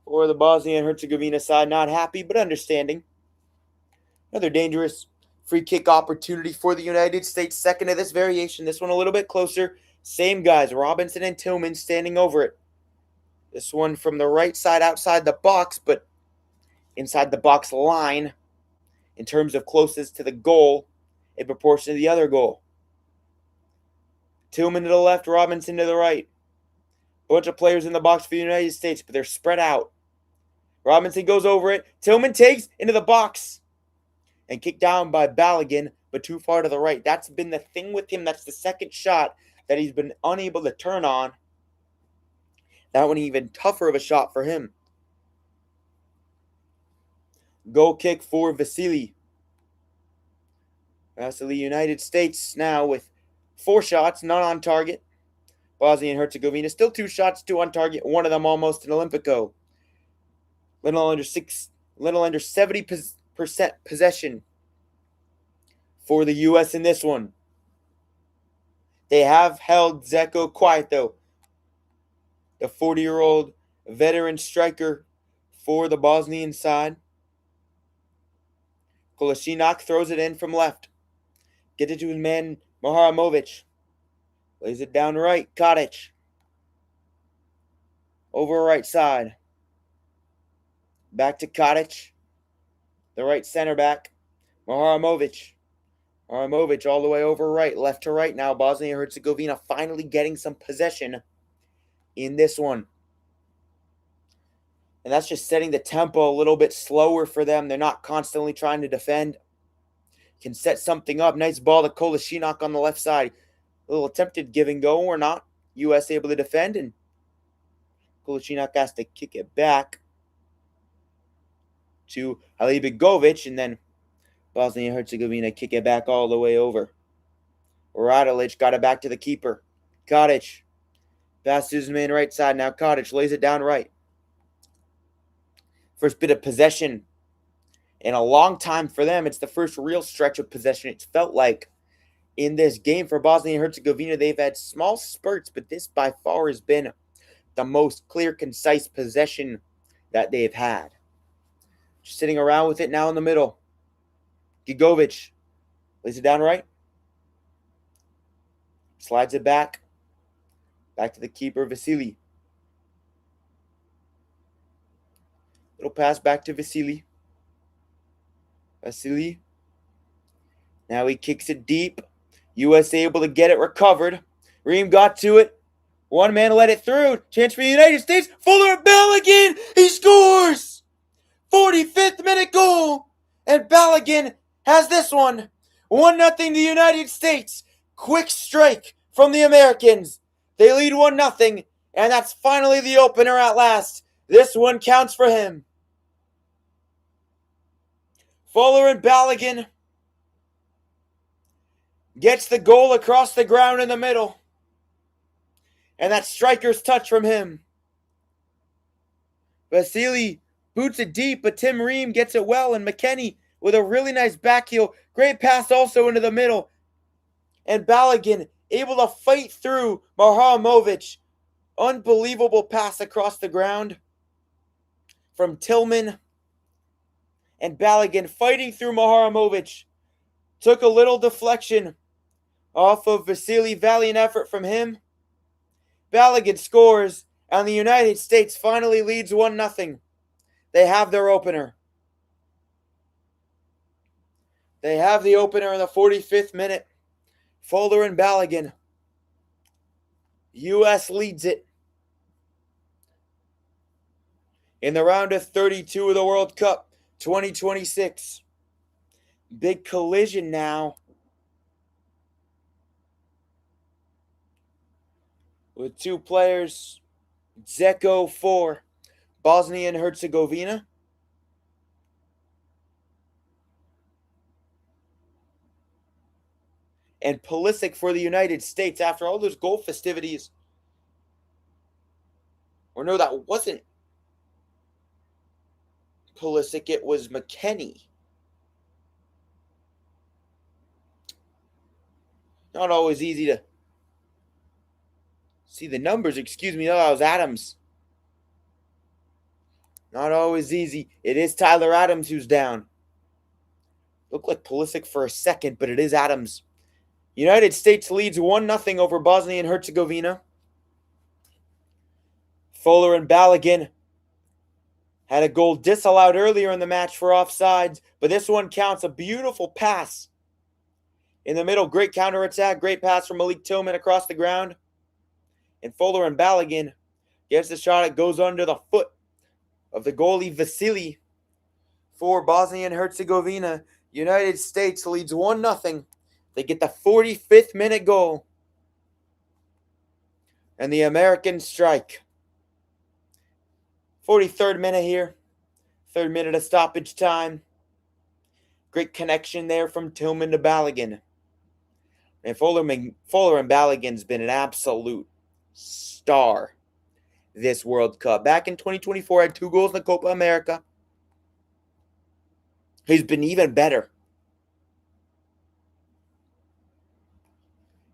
for the Bosnia and Herzegovina side. Not happy, but understanding. Another dangerous free kick opportunity for the United States. Second of this variation. This one a little bit closer. Same guys, Robinson and Tillman standing over it. This one from the right side outside the box, but inside the box line in terms of closest to the goal in proportion to the other goal. Tillman to the left, Robinson to the right. Bunch of players in the box for the United States, but they're spread out. Robinson goes over it. Tillman takes into the box. And kicked down by Balogun, but too far to the right. That's been the thing with him. That's the second shot that he's been unable to turn on. That one even tougher of a shot for him. Goal kick for Vasily. Vasily, United States now with 4 shots, not on target. Bosnia and Herzegovina still 2 shots, 2 on target. One of them almost an Olympico. Little under 70% possession for the U.S. in this one. They have held Zeko quiet though. The 40-year-old veteran striker for the Bosnian side. Kolasinac throws it in from left. Gets it to his man Maharamovic. Lays it down right. Kadic. Over right side. Back to Kadic. The right center back. Maharamovic. Maharamovic all the way over right. Left to right now. Bosnia and Herzegovina finally getting some possession in this one. And that's just setting the tempo a little bit slower for them. They're not constantly trying to defend. Can set something up. Nice ball to Kolasinac on the left side. A little attempted give and go or not. U.S. able to defend, and Kolasinac has to kick it back to Halibigovic, and then Bosnia and Herzegovina kick it back all the way over. Radilic got it back to the keeper. Kadic. Pass to his man right side. Now Kadic lays it down right. First bit of possession in a long time for them. It's the first real stretch of possession it's felt like in this game for Bosnia and Herzegovina. They've had small spurts, but this by far has been the most clear, concise possession that they've had. Just sitting around with it now in the middle. Gigovic lays it down right. Slides it back. Back to the keeper, Vasily. Little pass back to Vasily. Vasily. Now he kicks it deep. U.S. able to get it recovered. Ream got to it. One man let it through. Chance for the United States. Fuller Balogun. He scores! 45th minute goal. And Balogun has this one. 1-0 the United States. Quick strike from the Americans. They lead 1-0. And that's finally the opener at last. This one counts for him. Fuller and Balogun gets the goal across the ground in the middle. And that striker's touch from him. Vasily boots it deep, but Tim Ream gets it well. And McKennie with a really nice back heel. Great pass also into the middle. And Balogun able to fight through Maharamovic. Unbelievable pass across the ground from Tillman. And Balogun fighting through Maharamovic. Took a little deflection off of Vasily. Valiant effort from him. Balogun scores, and the United States finally leads 1-0. They have their opener. They have the opener in the 45th minute. Fuller and Balogun. U.S. leads it. In the round of 32 of the World Cup 2026. Big collision now. With 2 players. Zeko for Bosnia and Herzegovina. And Pulisic for the United States after all those goal festivities. Or no, that wasn't Pulisic, it was McKennie. Not always easy to see the numbers. Excuse me, no, that was Adams. Not always easy. It is Tyler Adams who's down. Looked like Pulisic for a second, but it is Adams. United States leads 1-0 over Bosnia and Herzegovina. Fuller and Balogun had a goal disallowed earlier in the match for offsides, but this one counts. A beautiful pass in the middle. Great counterattack. Great pass from Malik Tillman across the ground. And Fuller and Balogun gets the shot. It goes under the foot of the goalie Vasily for Bosnia and Herzegovina. United States leads 1-0. They get the 45th minute goal. And the Americans strike. 43rd minute here. 3rd minute of stoppage time. Great connection there from Tillman to Balogun. And Fuller and Balogun's been an absolute star this World Cup. Back in 2024, had 2 goals in the Copa America. He's been even better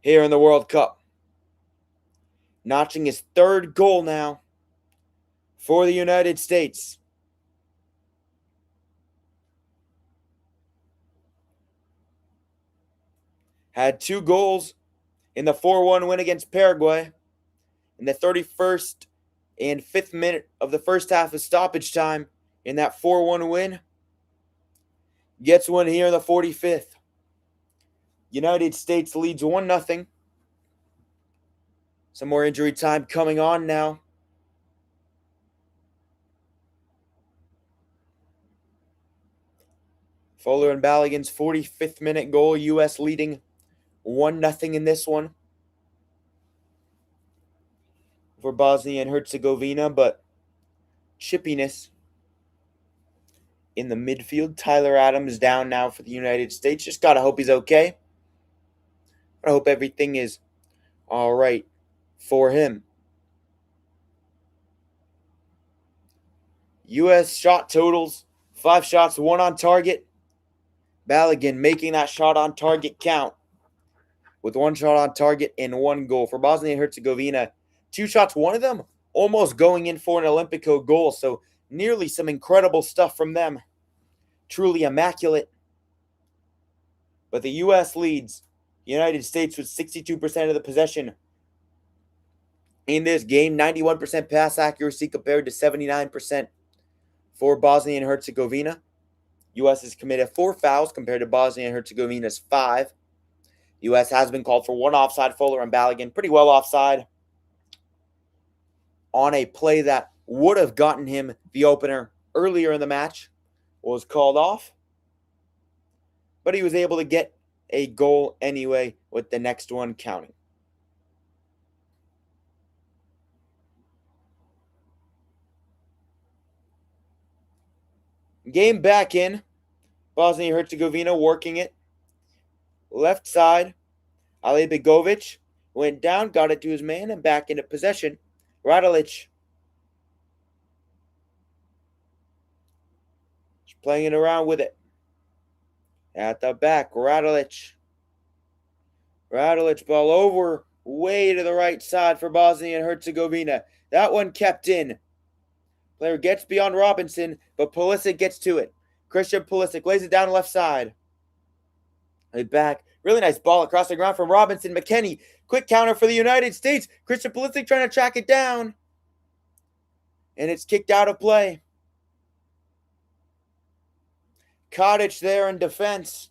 here in the World Cup. Notching his 3rd goal now for the United States. Had 2 goals in the 4-1 win against Paraguay. In the 31st and 5th minute of the first half of stoppage time in that 4-1 win. Gets one here in the 45th. United States leads 1-0. Some more injury time coming on now. Fuller and Balogun's 45th minute goal. U.S. leading 1-0 in this one for Bosnia and Herzegovina, but chippiness in the midfield. Tyler Adams down now for the United States. Just gotta hope he's okay. I hope everything is all right for him. U.S. shot totals: 5 shots, 1 on target. Balogun making that shot on target count with 1 shot on target and 1 goal. For Bosnia and Herzegovina, 2 shots, 1 of them almost going in for an Olympico goal. So nearly some incredible stuff from them. Truly immaculate. But the U.S. leads the United States with 62% of the possession in this game. 91% pass accuracy compared to 79% for Bosnia and Herzegovina. U.S. has committed 4 fouls compared to Bosnia and Herzegovina's 5. U.S. has been called for 1 offside. Fuller and Balogun pretty well offside on a play that would have gotten him the opener earlier in the match. Was called off, but he was able to get a goal anyway with the next one counting. Game back in. Bosnia and Herzegovina working it. Left side. Ali Begovic went down, got it to his man, and back into possession. Radilic. Just playing it around with it. At the back, Radilic. Radilic ball over, way to the right side for Bosnia and Herzegovina. That one kept in. Player gets beyond Robinson, but Pulisic gets to it. Christian Pulisic lays it down left side. Back. Really nice ball across the ground from Robinson. McKennie. Quick counter for the United States. Christian Pulisic trying to track it down. And it's kicked out of play. Kadic there in defense.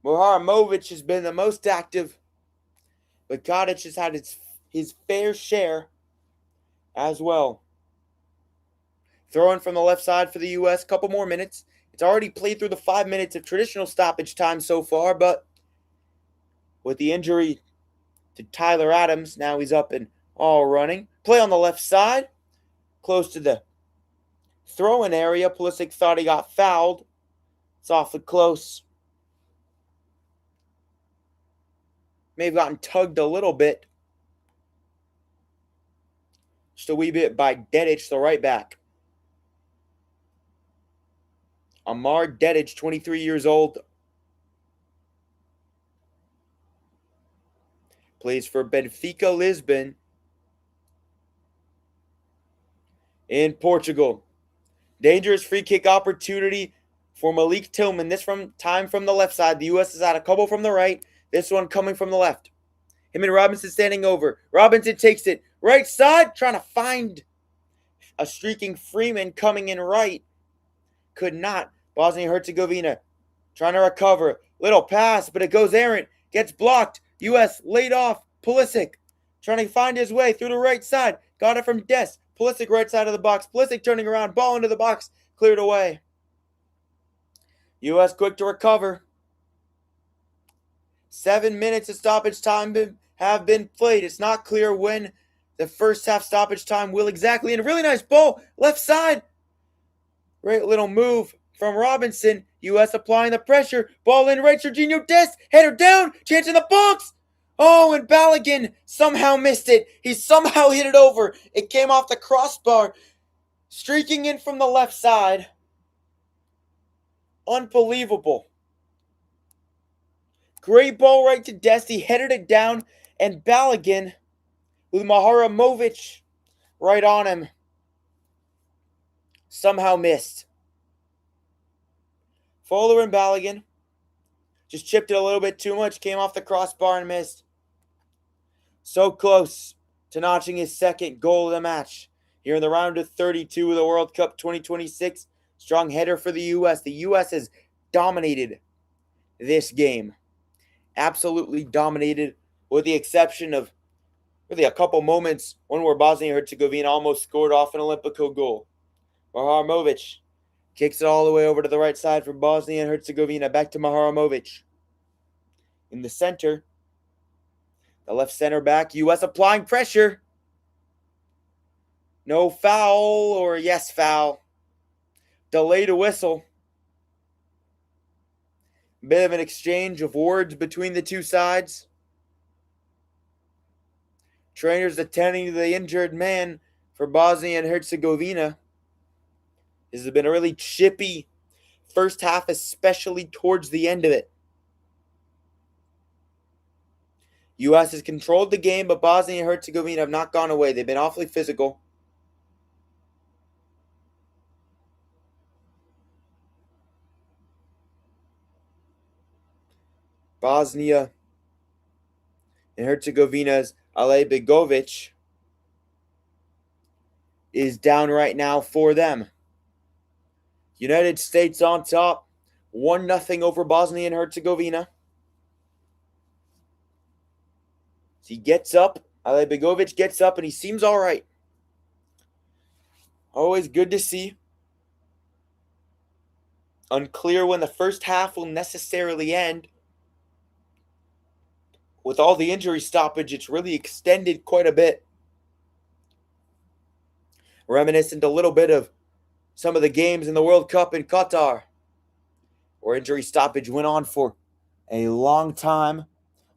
Moharamovic has been the most active. But Kadic has had his fair share as well. Throwing from the left side for the U.S. Couple more minutes. It's already played through the 5 minutes of traditional stoppage time so far, but with the injury to Tyler Adams, now he's up and all running. Play on the left side, close to the throw-in area. Pulisic thought he got fouled. It's awfully close. May have gotten tugged a little bit. Just a wee bit by Dedic, the right back. Amar Dedic, 23 years old. Plays for Benfica Lisbon in Portugal. Dangerous free kick opportunity for Malik Tillman. This time from the left side. The U.S. has had a couple from the right. This one coming from the left. Him and Robinson standing over. Robinson takes it. Right side, trying to find a streaking Freeman coming in right. Could not. Bosnia and Herzegovina trying to recover. Little pass, but it goes errant. Gets blocked. U.S. laid off. Pulisic trying to find his way through the right side. Got it from Des. Pulisic right side of the box. Pulisic turning around. Ball into the box. Cleared away. U.S. quick to recover. 7 minutes of stoppage time have been played. It's not clear when the first half stoppage time will exactly. And a really nice ball. Left side. Great little move from Robinson. U.S. applying the pressure. Ball in right. Serginho Dest. Header down. Chance in the box. Oh, and Balogun somehow missed it. He somehow hit it over. It came off the crossbar. Streaking in from the left side. Unbelievable. Great ball right to Dest. He headed it down. And Balogun with Maharamovic right on him. Somehow missed. Fowler and Balogun just chipped it a little bit too much. Came off the crossbar and missed. So close to notching his second goal of the match. Here in the round of 32 of the World Cup 2026. Strong header for the U.S. The U.S. has dominated this game. Absolutely dominated, with the exception of really a couple moments, one where Bosnia and Herzegovina almost scored off an Olympico goal. Maharamovic kicks it all the way over to the right side for Bosnia and Herzegovina. Back to Maharamovic. In the center, the left center back, U.S. applying pressure. No foul, or yes, foul. Delayed a whistle. Bit of an exchange of words between the two sides. Trainers attending to the injured man for Bosnia and Herzegovina. This has been a really chippy first half, especially towards the end of it. U.S. has controlled the game, but Bosnia and Herzegovina have not gone away. They've been awfully physical. Bosnia and Herzegovina's Ale Begovic is down right now for them. United States on top, 1-0 over Bosnia and Herzegovina. He gets up, Ale Begovic gets up, and he seems all right. Always good to see. Unclear when the first half will necessarily end. With all the injury stoppage, it's really extended quite a bit. Reminiscent a little bit of some of the games in the World Cup in Qatar, where injury stoppage went on for a long time.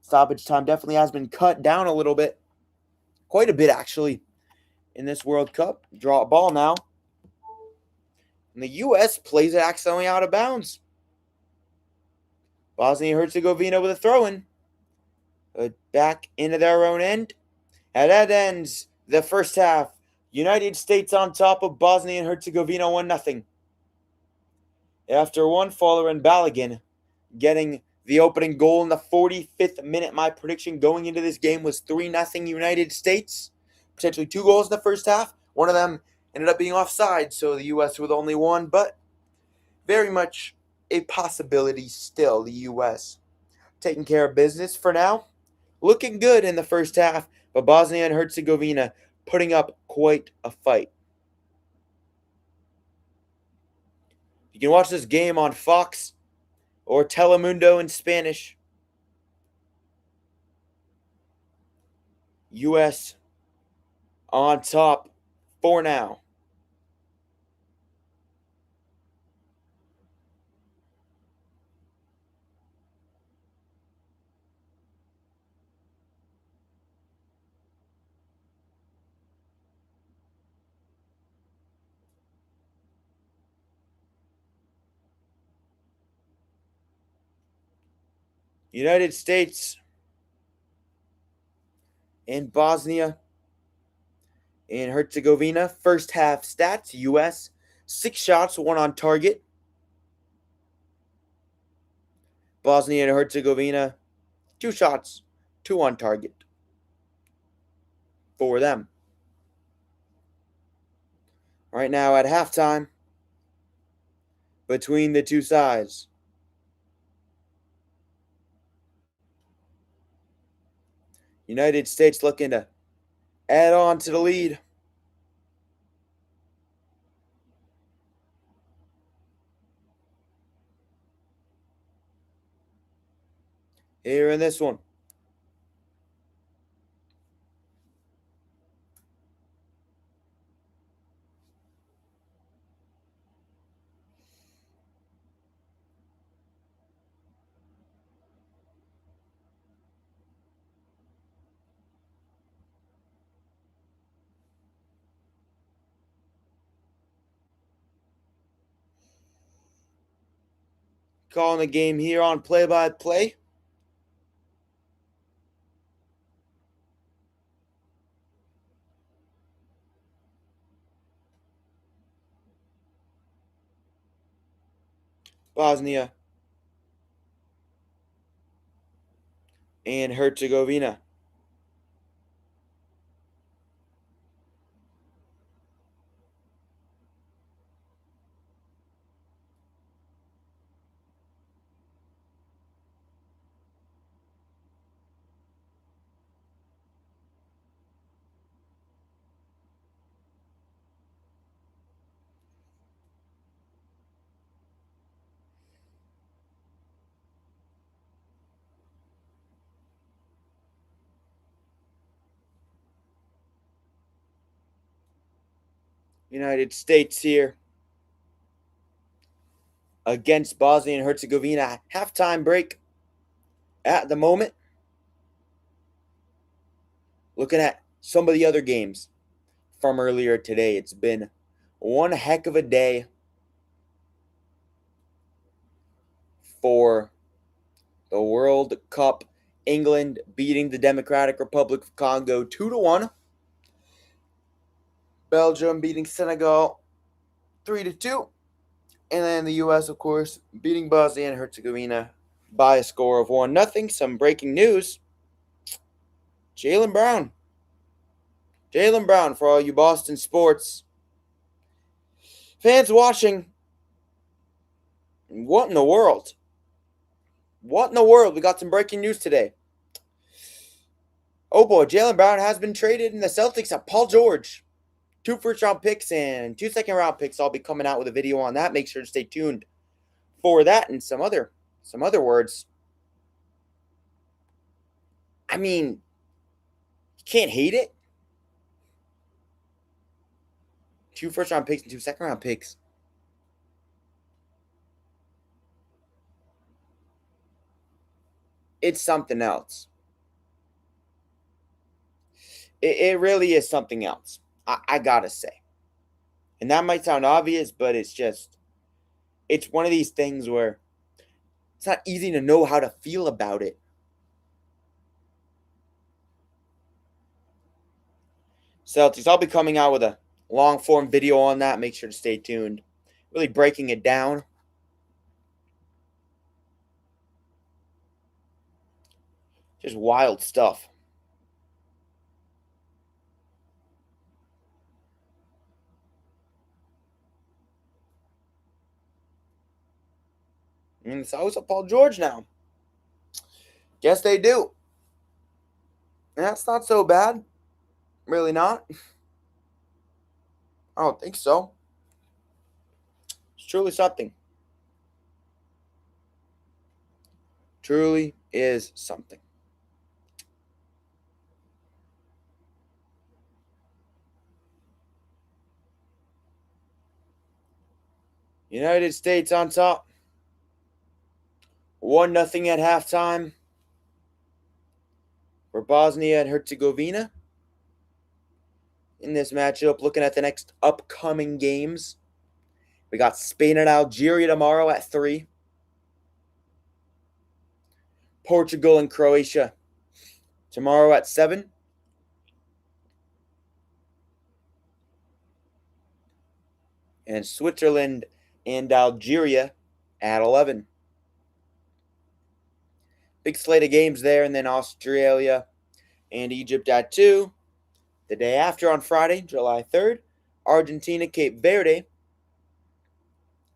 Stoppage time definitely has been cut down a little bit. Quite a bit, actually, in this World Cup. Draw a ball now. And the U.S. plays it accidentally out of bounds. Bosnia and Herzegovina with a throw-in. Back into their own end. And that ends the first half. United States on top of Bosnia and Herzegovina 1-0. After one, Fowler and Balogun getting the opening goal in the 45th minute. My prediction going into this game was 3-0 United States. Potentially 2 goals in the first half. One of them ended up being offside, so the U.S. with only one, but very much a possibility still. The U.S. taking care of business for now. Looking good in the first half, but Bosnia and Herzegovina putting up quite a fight. You can watch this game on Fox or Telemundo in Spanish. U.S. on top for now. United States and Bosnia and Herzegovina. First half stats, U.S. 6 shots, 1 on target. Bosnia and Herzegovina, 2 shots, 2 on target for them. Right now at halftime, between the two sides. United States looking to add on to the lead. here in this one. Calling the game here on play-by-play. Bosnia and Herzegovina. United States here against Bosnia and Herzegovina. Halftime break at the moment. Looking at some of the other games from earlier today. It's been one heck of a day for the World Cup. England beating the Democratic Republic of Congo 2-1. Belgium beating Senegal 3-2. And then the US, of course, beating Bosnia and Herzegovina by a score of 1-0. Some breaking news. Jaylen Brown. Jaylen Brown, for all you Boston sports fans watching. What in the world? What in the world? We got some breaking news today. Oh boy, Jaylen Brown has been traded, and the Celtics have Paul George. 2 first-round picks and 2 second-round picks. I'll be coming out with a video on that. Make sure to stay tuned for that and some other words. I mean, you can't hate it. 2 first-round picks and 2 second-round picks. It's something else. It really is something else. I gotta say. And that might sound obvious, but it's one of these things where it's not easy to know how to feel about it. Celtics, I'll be coming out with a long form video on that. Make sure to stay tuned. Really breaking it down. Just wild stuff. I mean, it's always a Paul George now. Guess they do. That's not so bad. Really not. I don't think so. It's truly something. Truly is something. United States on top. 1-0 at halftime for Bosnia and Herzegovina. In this matchup, looking at the next upcoming games, we got Spain and Algeria tomorrow at 3. Portugal and Croatia tomorrow at 7. And Switzerland and Algeria at 11. Big slate of games there, and then Australia and Egypt at 2. The day after on Friday, July 3rd, Argentina, Cape Verde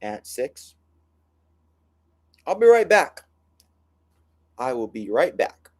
at 6. I'll be right back. I will be right back.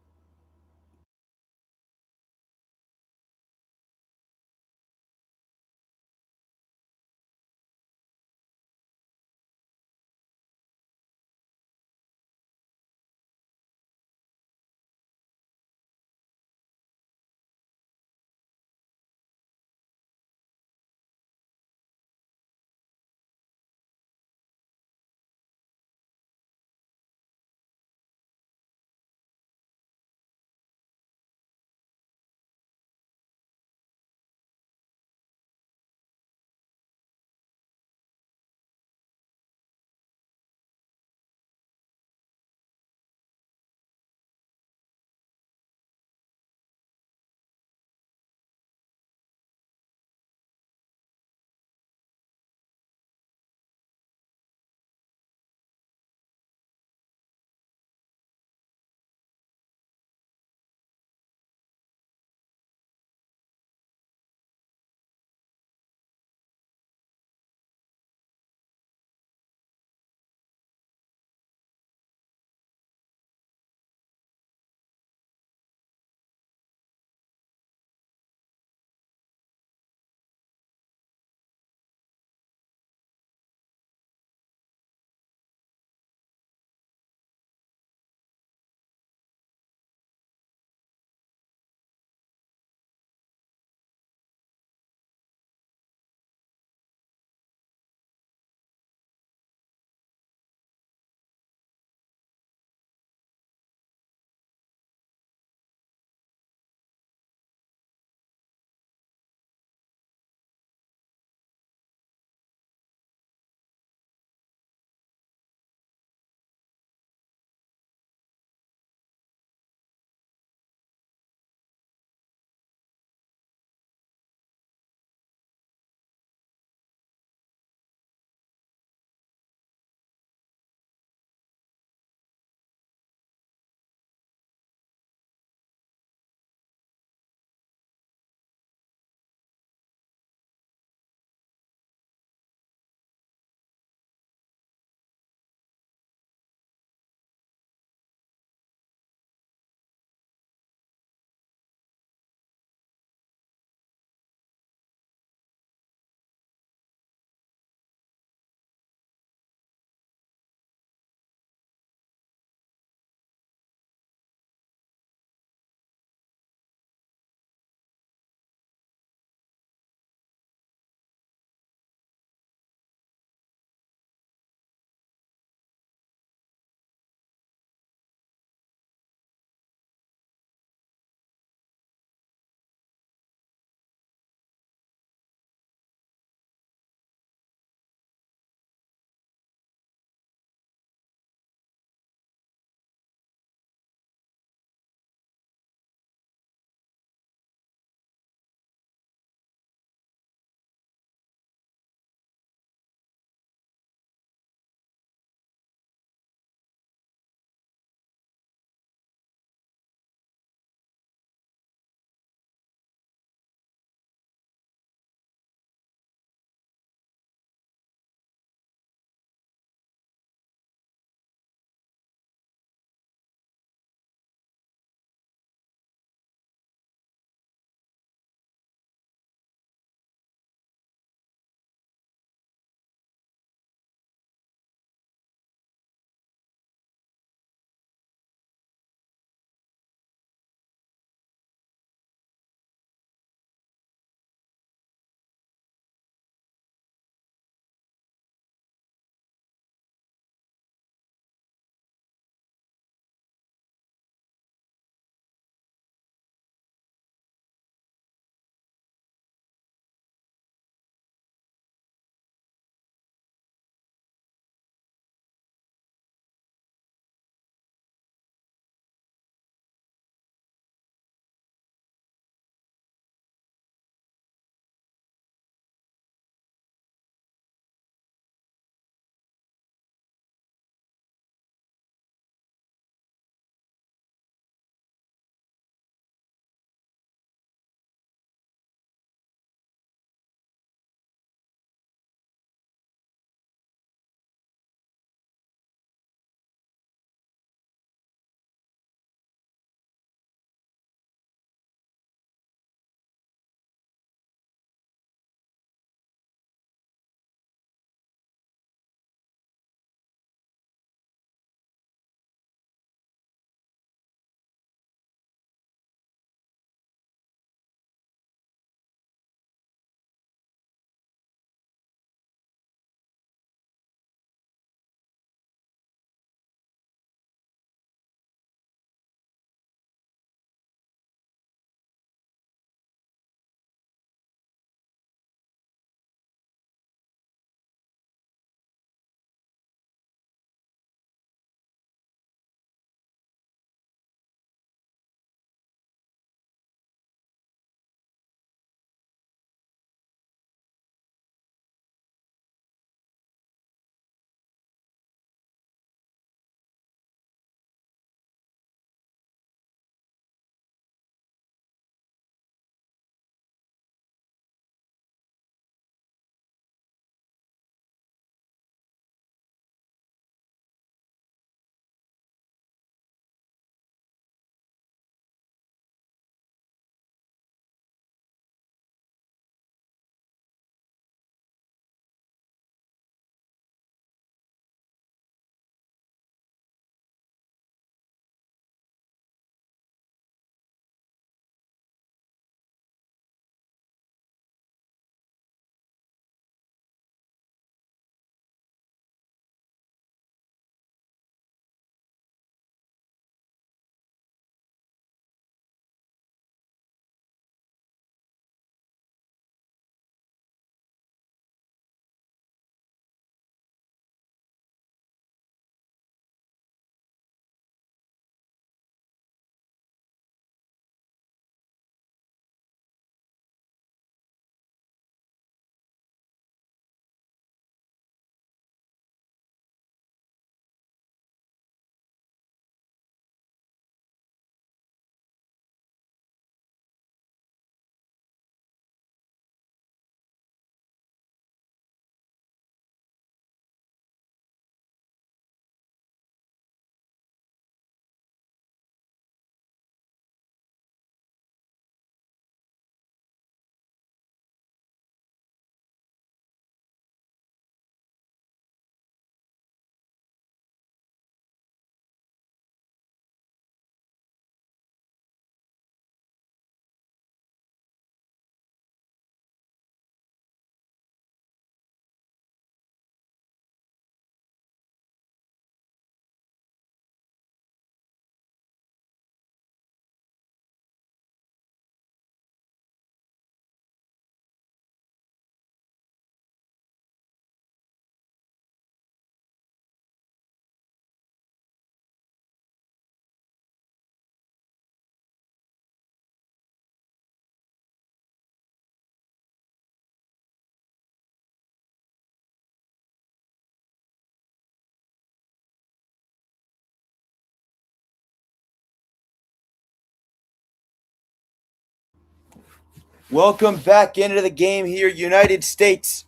Welcome back into the game here, United States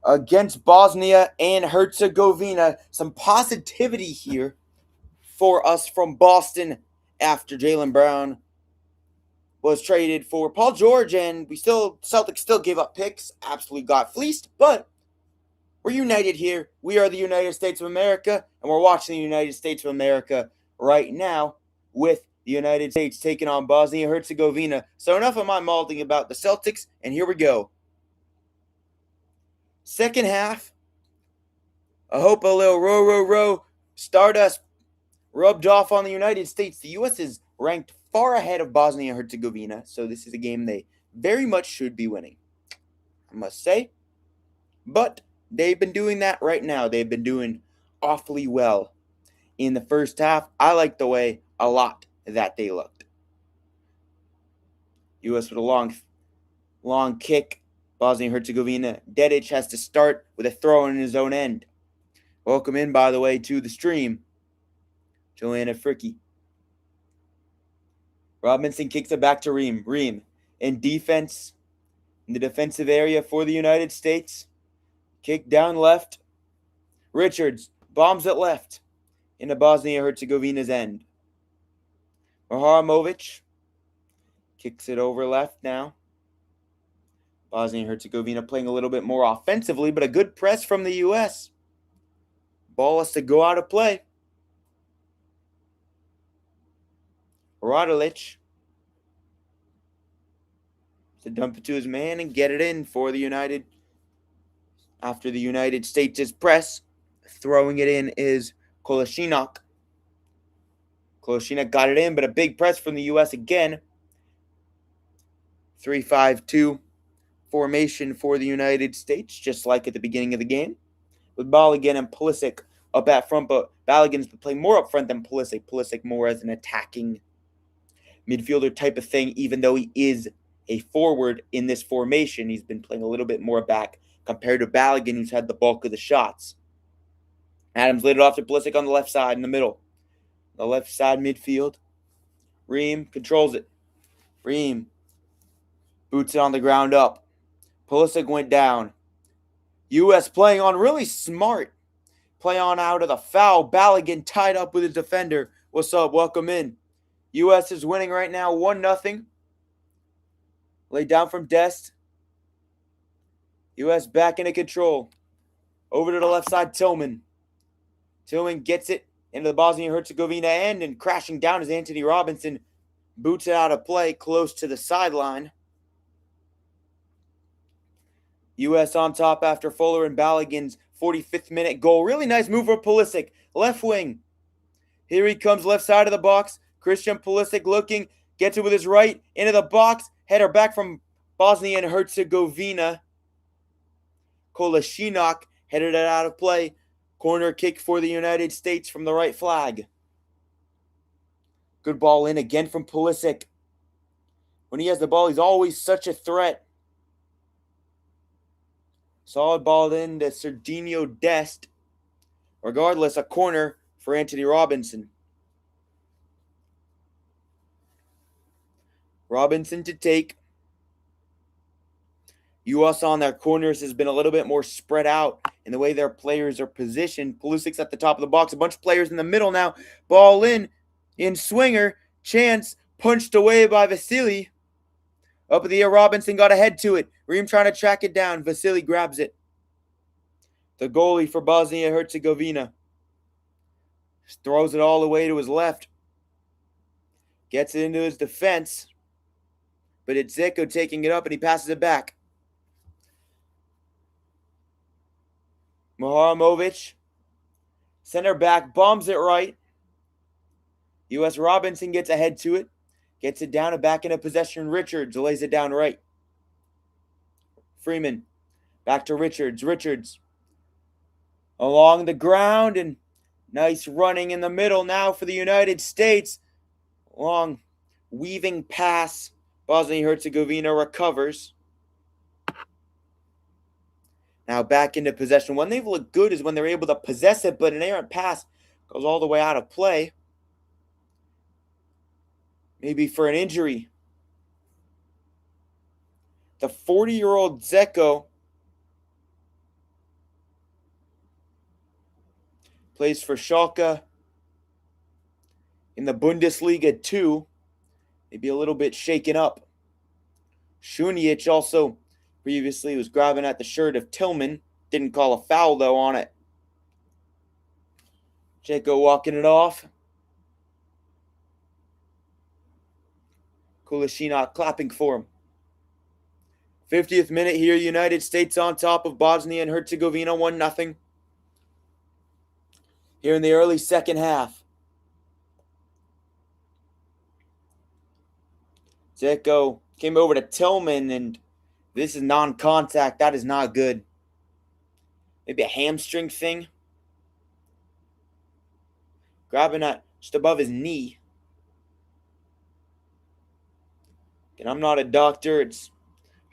against Bosnia and Herzegovina. Some positivity here for us from Boston after Jaylen Brown was traded for Paul George, and Celtics still gave up picks, absolutely got fleeced, but we're united here. We are the United States of America, and we're watching the United States of America right now with the United States taking on Bosnia and Herzegovina. So enough of my malding about the Celtics, and here we go. Second half, I hope a little row Stardust rubbed off on the United States. The U.S. is ranked far ahead of Bosnia and Herzegovina, so this is a game they very much should be winning, I must say. But they've been doing that right now. They've been doing awfully well in the first half. I like the way a lot that they looked. U.S. with a long kick. Bosnia and Herzegovina. Dedic has to start with a throw in his own end. Welcome in, by the way, to the stream, Joanna Fricky. Robinson kicks it back to Ream. Ream in defense, in the defensive area for the United States. Kick down left. Richards bombs it left into Bosnia and Herzegovina's end. Maharamovic kicks it over left now. Bosnia and Herzegovina playing a little bit more offensively, but a good press from the U.S. Ball has to go out of play. Radilic to dump it to his man and get it in for the United. After the United States' press, throwing it in is Kolasinac. Kolasinac got it in, but a big press from the U.S. again. 3-5-2 formation for the United States, just like at the beginning of the game. With Balogun and Pulisic up at front, but Balogun's been playing more up front than Pulisic. Pulisic more as an attacking midfielder type of thing, even though he is a forward in this formation. He's been playing a little bit more back compared to Balogun, who's had the bulk of the shots. Adams laid it off to Pulisic on the left side in the middle. The left side midfield. Ream controls it. Ream boots it on the ground up. Pulisic went down. U.S. playing on really smart. Play on out of the foul. Balogun tied up with his defender. What's up? Welcome in. U.S. is winning right now 1-0. Laid down from Dest. U.S. back into control. Over to the left side, Tillman. Tillman gets it into the Bosnia and Herzegovina end, and crashing down is Anthony Robinson. Boots it out of play close to the sideline. U.S. on top after Fuller and Balogun's 45th minute goal. Really nice move for Pulisic. Left wing. Here he comes, left side of the box. Christian Pulisic looking. Gets it with his right. Into the box. Header back from Bosnia and Herzegovina. Kolasinac headed it out of play. Corner kick for the United States from the right flag. Good ball in again from Pulisic. When he has the ball, he's always such a threat. Solid ball in to Serginho Dest. Regardless, a corner for Anthony Robinson. Robinson to take. U.S. on their corners has been a little bit more spread out in the way their players are positioned. Pulisic's at the top of the box. A bunch of players in the middle now. Ball in swinger. Chance punched away by Vasily. Up in the air, Robinson got ahead to it. Ream trying to track it down. Vasily grabs it. The goalie for Bosnia and Herzegovina just throws it all the way to his left. Gets it into his defense. But it's Zeko taking it up, and he passes it back. Maharamovic, center back, bombs it right. U.S. Robinson gets ahead to it. Gets it down and back into possession. Richards lays it down right. Freeman, back to Richards. Richards along the ground, and nice running in the middle now for the United States. Long weaving pass. Bosnia and Herzegovina recovers. Now back into possession. When they've looked good is when they're able to possess it, but an errant pass goes all the way out of play. Maybe for an injury. The 40-year-old Zeko plays for Schalke in the Bundesliga 2. Maybe a little bit shaken up. Šunjić also previously was grabbing at the shirt of Tillman. Didn't call a foul, though, on it. Zeko walking it off. Kolasinac clapping for him. 50th minute here, United States on top of Bosnia and Herzegovina, 1-0. Here in the early second half. Zeko came over to Tillman, and this is non-contact. That is not good. Maybe a hamstring thing. Grabbing that just above his knee. And I'm not a doctor. It's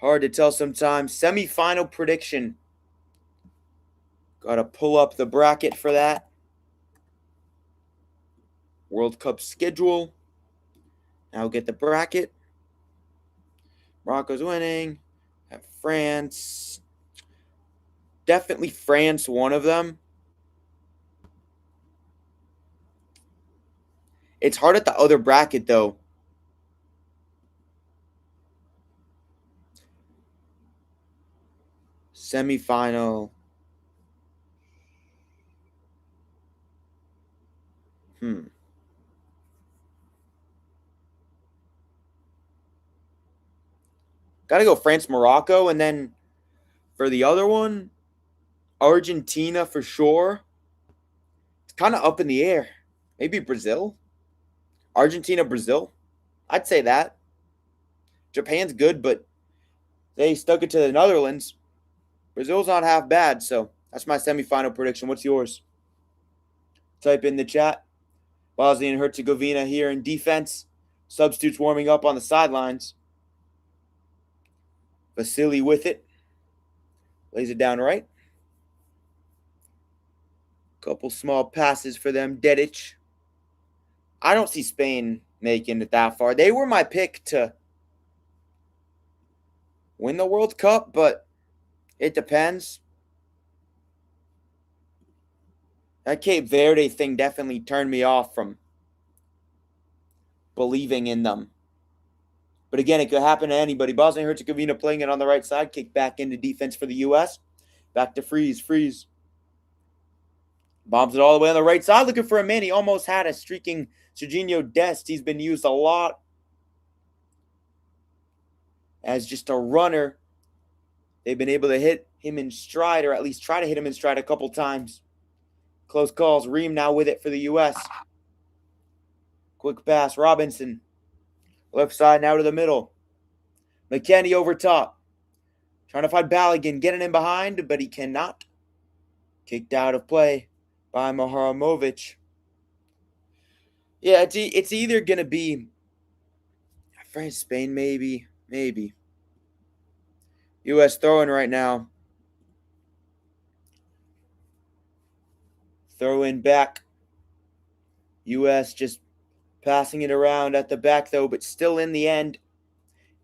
hard to tell sometimes. Semi-final prediction. Got to pull up the bracket for that. World Cup schedule. Now get the bracket. Morocco's winning. Have France. Definitely France, one of them. It's hard at the other bracket, though. Semi-final. Got to go France, Morocco, and then for the other one, Argentina for sure. It's kind of up in the air. Maybe Brazil. Argentina, Brazil. I'd say that. Japan's good, but they stuck it to the Netherlands. Brazil's not half bad, so that's my semifinal prediction. What's yours? Type in the chat. Bosnia and Herzegovina here in defense. Substitutes warming up on the sidelines. Vasily with it. Lays it down right. Couple small passes for them. Dedic. I don't see Spain making it that far. They were my pick to win the World Cup, but it depends. That Cape Verde thing definitely turned me off from believing in them. But again, it could happen to anybody. Bosnia and Herzegovina playing it on the right side. Kick back into defense for the U.S. Back to Freeze. Freeze. Bombs it all the way on the right side. Looking for a man. He almost had a streaking Serginho Dest. He's been used a lot as just a runner. They've been able to hit him in stride, or at least try to hit him in stride a couple times. Close calls. Ream now with it for the U.S. Quick pass. Robinson. Left side now to the middle. McKennie over top. Trying to find Balogun. Getting in behind, but he cannot. Kicked out of play by Maharamovic. Yeah, it's either going to be France, Spain, maybe. U.S. throwing right now. Throw in back. U.S. just passing it around at the back, though, but still in the end.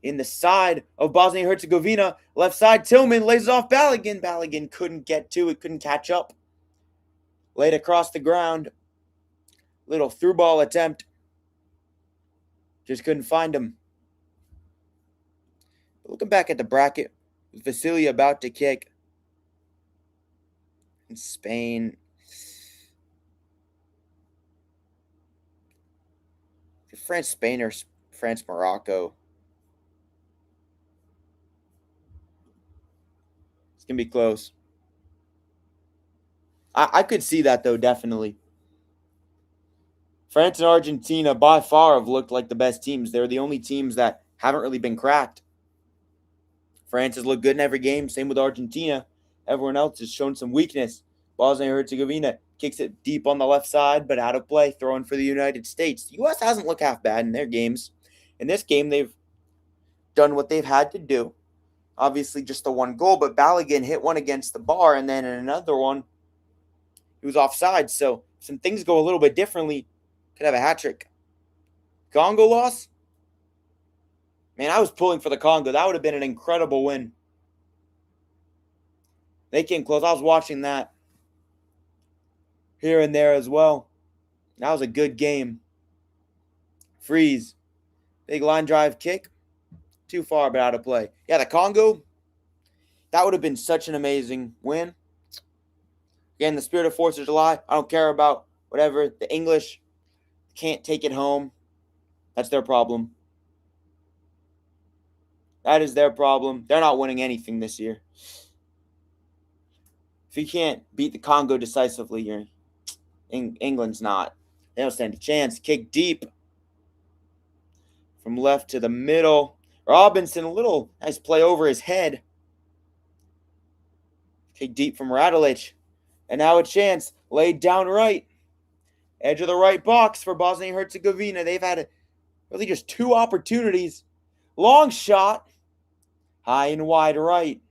In the side of Bosnia and Herzegovina. Left side, Tillman lays off Balogun. Balogun couldn't get to it, couldn't catch up. Laid across the ground. Little through ball attempt. Just couldn't find him. Looking back at the bracket, Vasily about to kick. In Spain. France, Spain, or France, Morocco. It's going to be close. I could see that, though, definitely. France and Argentina, by far, have looked like the best teams. They're the only teams that haven't really been cracked. France has looked good in every game. Same with Argentina. Everyone else has shown some weakness. Bosnia and Herzegovina kicks it deep on the left side, but out of play, throwing for the United States. The U.S. hasn't looked half bad in their games. In this game, they've done what they've had to do. Obviously, just the one goal, but Balogun hit one against the bar, and then in another one, he was offside. So some things go a little bit differently. Could have a hat trick. Congo loss? Man, I was pulling for the Congo. That would have been an incredible win. They came close. I was watching that here and there as well. That was a good game. Freeze. Big line drive kick. Too far, but out of play. Yeah, the Congo, that would have been such an amazing win. Again, the spirit of 4th of July. I don't care about whatever. The English can't take it home. That's their problem. That is their problem. They're not winning anything this year. If you can't beat the Congo decisively, England's not. They don't stand a chance. Kick deep from left to the middle. Robinson, a little nice play over his head. Kick deep from Radilic. And now a chance. Laid down right. Edge of the right box for Bosnia and Herzegovina. They've had really just 2 opportunities. Long shot. High and wide right.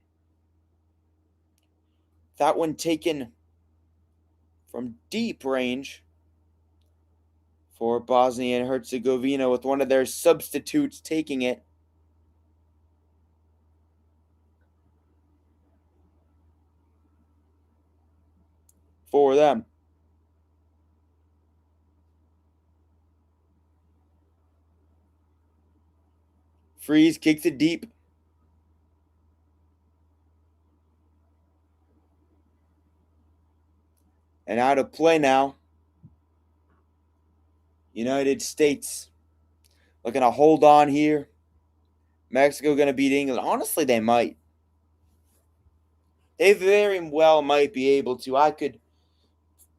That one taken from deep range for Bosnia and Herzegovina with one of their substitutes taking it. For them. Freeze kicks it deep. And out of play now. United States looking to hold on here. Mexico going to beat England. Honestly, they might. They very well might be able to. I could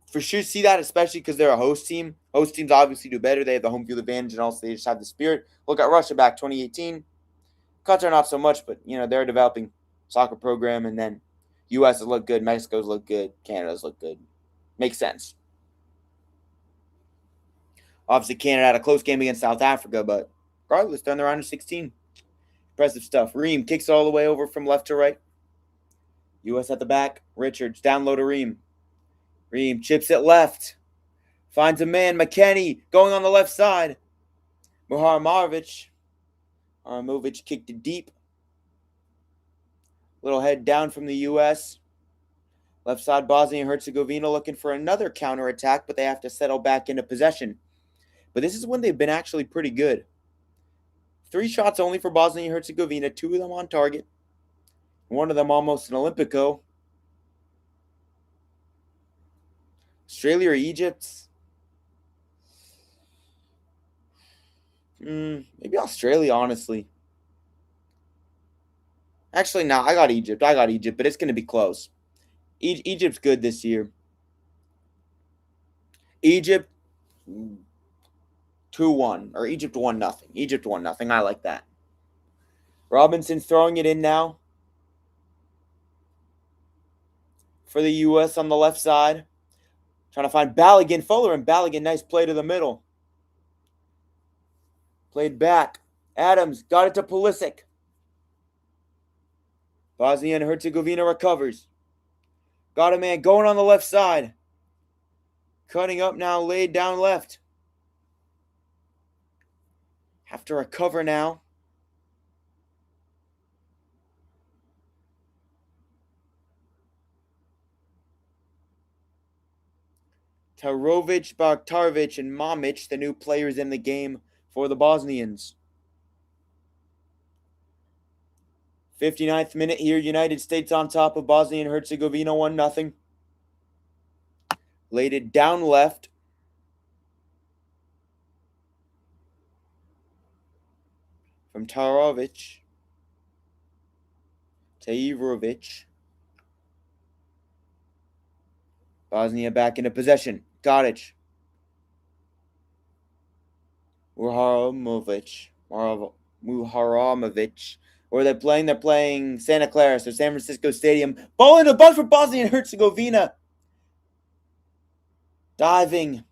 for sure see that, especially because they're a host team. Host teams obviously do better. They have the home field advantage, and also they just have the spirit. Look at Russia back 2018. Qatar not so much, but they're a developing soccer program, and then U.S. has looked good, Mexico's looked good, Canada's looked good. Makes sense. Obviously, Canada had a close game against South Africa, but regardless, they're in the round of 16. Impressive stuff. Ream kicks all the way over from left to right. U.S. at the back. Richards down low to Ream. Ream chips it left. Finds a man. McKennie going on the left side. Muharamarovic. Aramovic kicked it deep. Little head down from the U.S. Left side, Bosnia and Herzegovina looking for another counterattack, but they have to settle back into possession. But this is when they've been actually pretty good. 3 shots only for Bosnia and Herzegovina, 2 of them on target. One of them almost an Olympico. Australia or Egypt? Maybe Australia, honestly. Actually, no, I got Egypt, but it's going to be close. Egypt's good this year. Egypt 2-1, or Egypt 1-0. Egypt 1-0. I like that. Robinson's throwing it in now for the U.S. on the left side. Trying to find Balogun. Fuller and Balogun. Nice play to the middle. Played back. Adams got it to Pulisic. Bosnia and Herzegovina recovers. Got a man going on the left side. Cutting up now, laid down left. Have to recover now. Tarovic, Bakhtarovic, and Mamic, the new players in the game for the Bosnians. 59th minute here. United States on top of Bosnia and Herzegovina 1-0. Laid it down left. From Tarovic. Tajirovic. Bosnia back into possession. Godic. Muharamovic. Where are they playing? They're playing Santa Clara, so San Francisco Stadium. Ball in the butt for Bosnia and Herzegovina. Diving.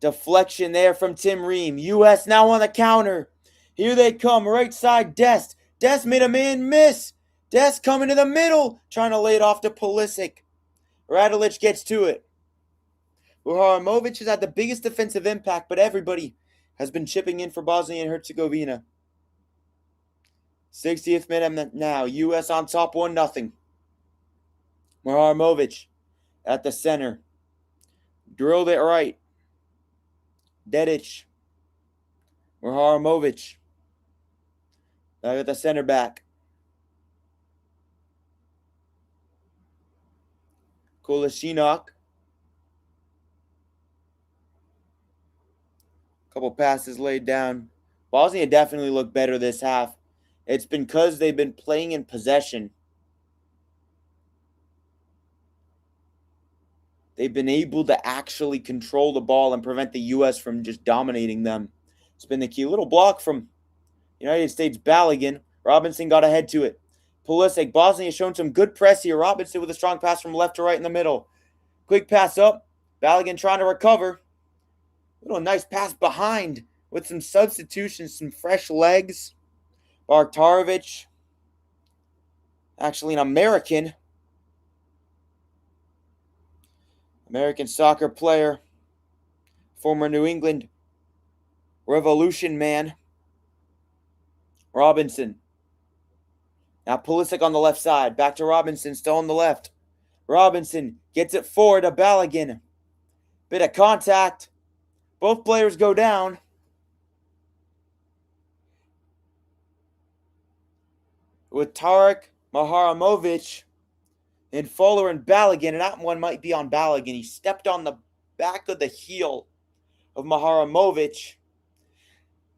Deflection there from Tim Ream. U.S. now on the counter. Here they come. Right side, Dest. Dest made a man miss. Dest coming to the middle. Trying to lay it off to Pulisic. Radilic gets to it. Muharamovic has had the biggest defensive impact, but everybody has been chipping in for Bosnia and Herzegovina. 60th minute now. U.S. on top 1-0. Maharamovic at the center. Drilled it right. Dedic. Maharamovic. Back at the center back. Kolasinac. Couple passes laid down. Bosnia definitely looked better this half. It's been because they've been playing in possession. They've been able to actually control the ball and prevent the U.S. from just dominating them. It's been the key. Little block from United States Balogun. Robinson got ahead to it. Pulisic. Bosnia has shown some good press here. Robinson with a strong pass from left to right in the middle. Quick pass up. Balogun trying to recover. Little nice pass behind with some substitutions, some fresh legs. Bartarovic. Actually an American soccer player. Former New England Revolution man. Robinson. Now Pulisic on the left side. Back to Robinson, still on the left. Robinson gets it forward to Balogun. Bit of contact. Both players go down. With Tarek Maharamovic and Fuller and Balogun. And that one might be on Balogun. He stepped on the back of the heel of Maharamovic.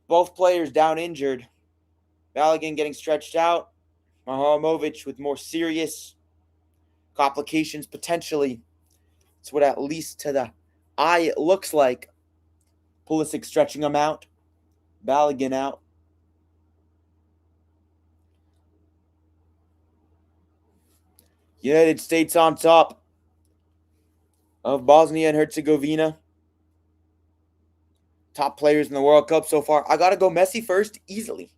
Both players down injured. Balogun getting stretched out. Maharamovic with more serious complications potentially. It's what at least to the eye it looks like. Pulisic stretching him out. Balogun out. United States on top of Bosnia and Herzegovina. Top players in the World Cup so far. I got to go Messi first. Easily.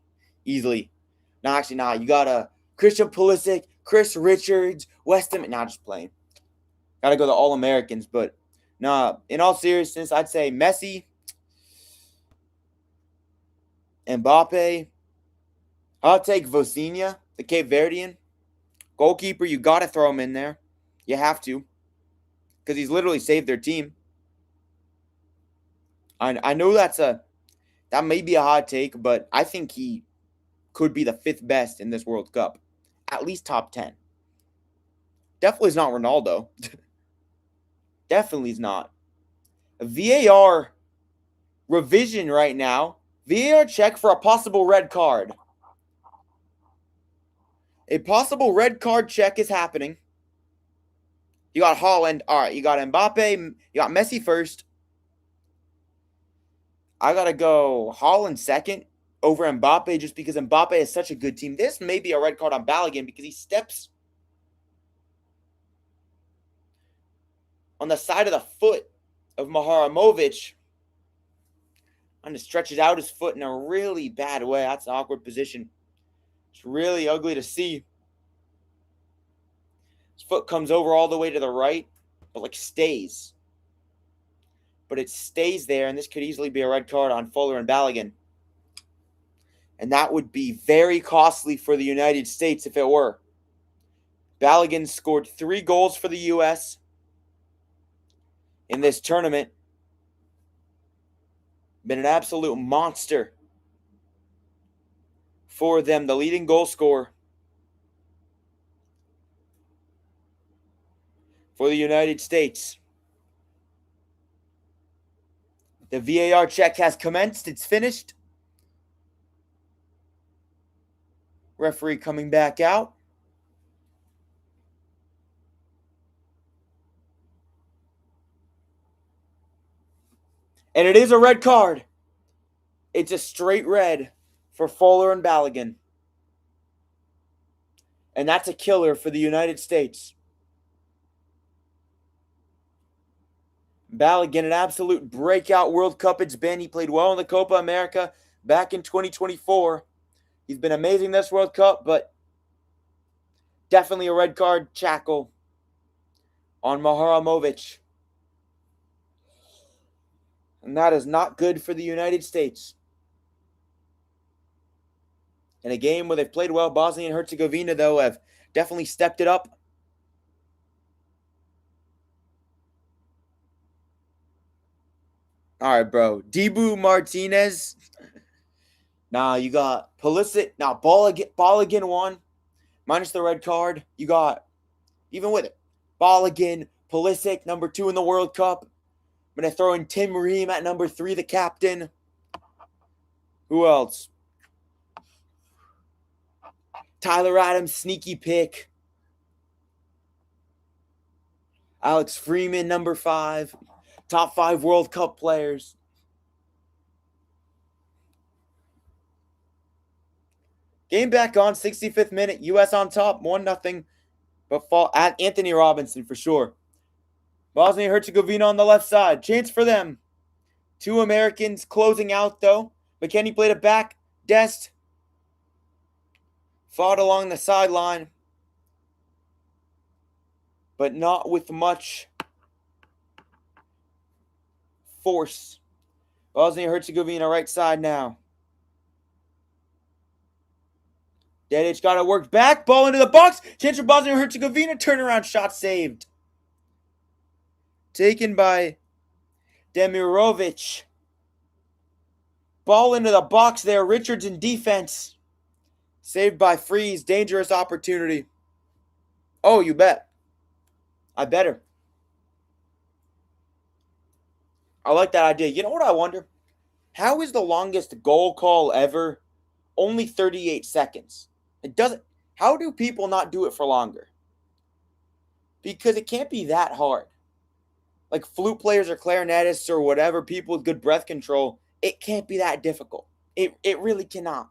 No, actually, nah. You got to Christian Pulisic, Chris Richards, Weston. Nah, just playing. Got to go the All-Americans. But, nah, in all seriousness, I'd say Messi, Mbappe. I'll take Vosinha, the Cape Verdean. Goalkeeper, you got to throw him in there. You have to. Because he's literally saved their team. I know that may be a hot take, but I think he could be the 5th best in this World Cup. At least top 10. Definitely is not Ronaldo. Definitely is not. A VAR revision right now. VAR check for a possible red card. A possible red card check is happening. You got Haaland. All right, you got Mbappe. You got Messi first. I got to go Haaland second over Mbappe just because Mbappe is such a good team. This may be a red card on Balogun because he steps on the side of the foot of Maharamovic and stretches out his foot in a really bad way. That's an awkward position. It's really ugly to see. His foot comes over all the way to the right, but stays. But it stays there, and this could easily be a red card on Fuller and Balogun. And that would be very costly for the United States if it were. Balogun scored 3 goals for the U.S. in this tournament. Been an absolute monster for them. The leading goal scorer for the United States. The VAR check has commenced. It's finished. Referee coming back out. And it is a red card. It's a straight red for Fuller and Balogun. And that's a killer for the United States. Balogun, an absolute breakout World Cup it's been. He played well in the Copa America back in 2024. He's been amazing this World Cup, but definitely a red card shackle on Maharamovic. And that is not good for the United States. In a game where they've played well, Bosnia and Herzegovina, though, have definitely stepped it up. All right, bro. Dibu Martinez. Nah, you got Pulisic. Now, Ball again one, minus the red card. You got, even with it, Ball again, Pulisic, number 2 in the World Cup. I'm going to throw in Tim Ream at number 3, the captain. Who else? Tyler Adams, sneaky pick. Alex Freeman, number 5. Top 5 World Cup players. Game back on, 65th minute. U.S. on top, 1-0. But fall at Anthony Robinson for sure. Bosnia and Herzegovina on the left side. Chance for them. 2 Americans closing out, though. McKennie played it back. Dest fought along the sideline, but not with much force. Bosnia and Herzegovina right side now. Dedic got it worked back. Ball into the box. Chance for Bosnia and Herzegovina. Turnaround shot saved. Taken by Demirovic. Ball into the box there. Richards in defense. Saved by Freeze. Dangerous opportunity. Oh, you bet. I better. I like that idea. You know what I wonder? How is the longest goal call ever only 38 seconds? It doesn't. How do people not do it for longer? Because it can't be that hard. Like flute players or clarinetists or whatever, people with good breath control, it can't be that difficult. It really cannot.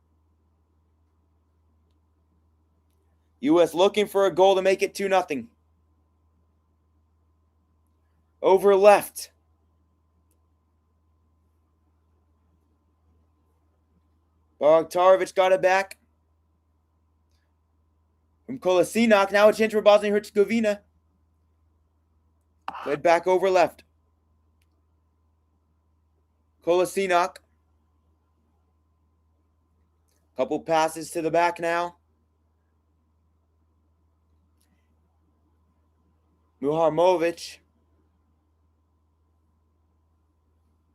U.S. looking for a goal to make it 2-0. Over left. Bogtarovic got it back. From Kolasinac, now a chance for Bosnia and Herzegovina. Played back over left. Kolasinac. Couple passes to the back now. Muharmovic.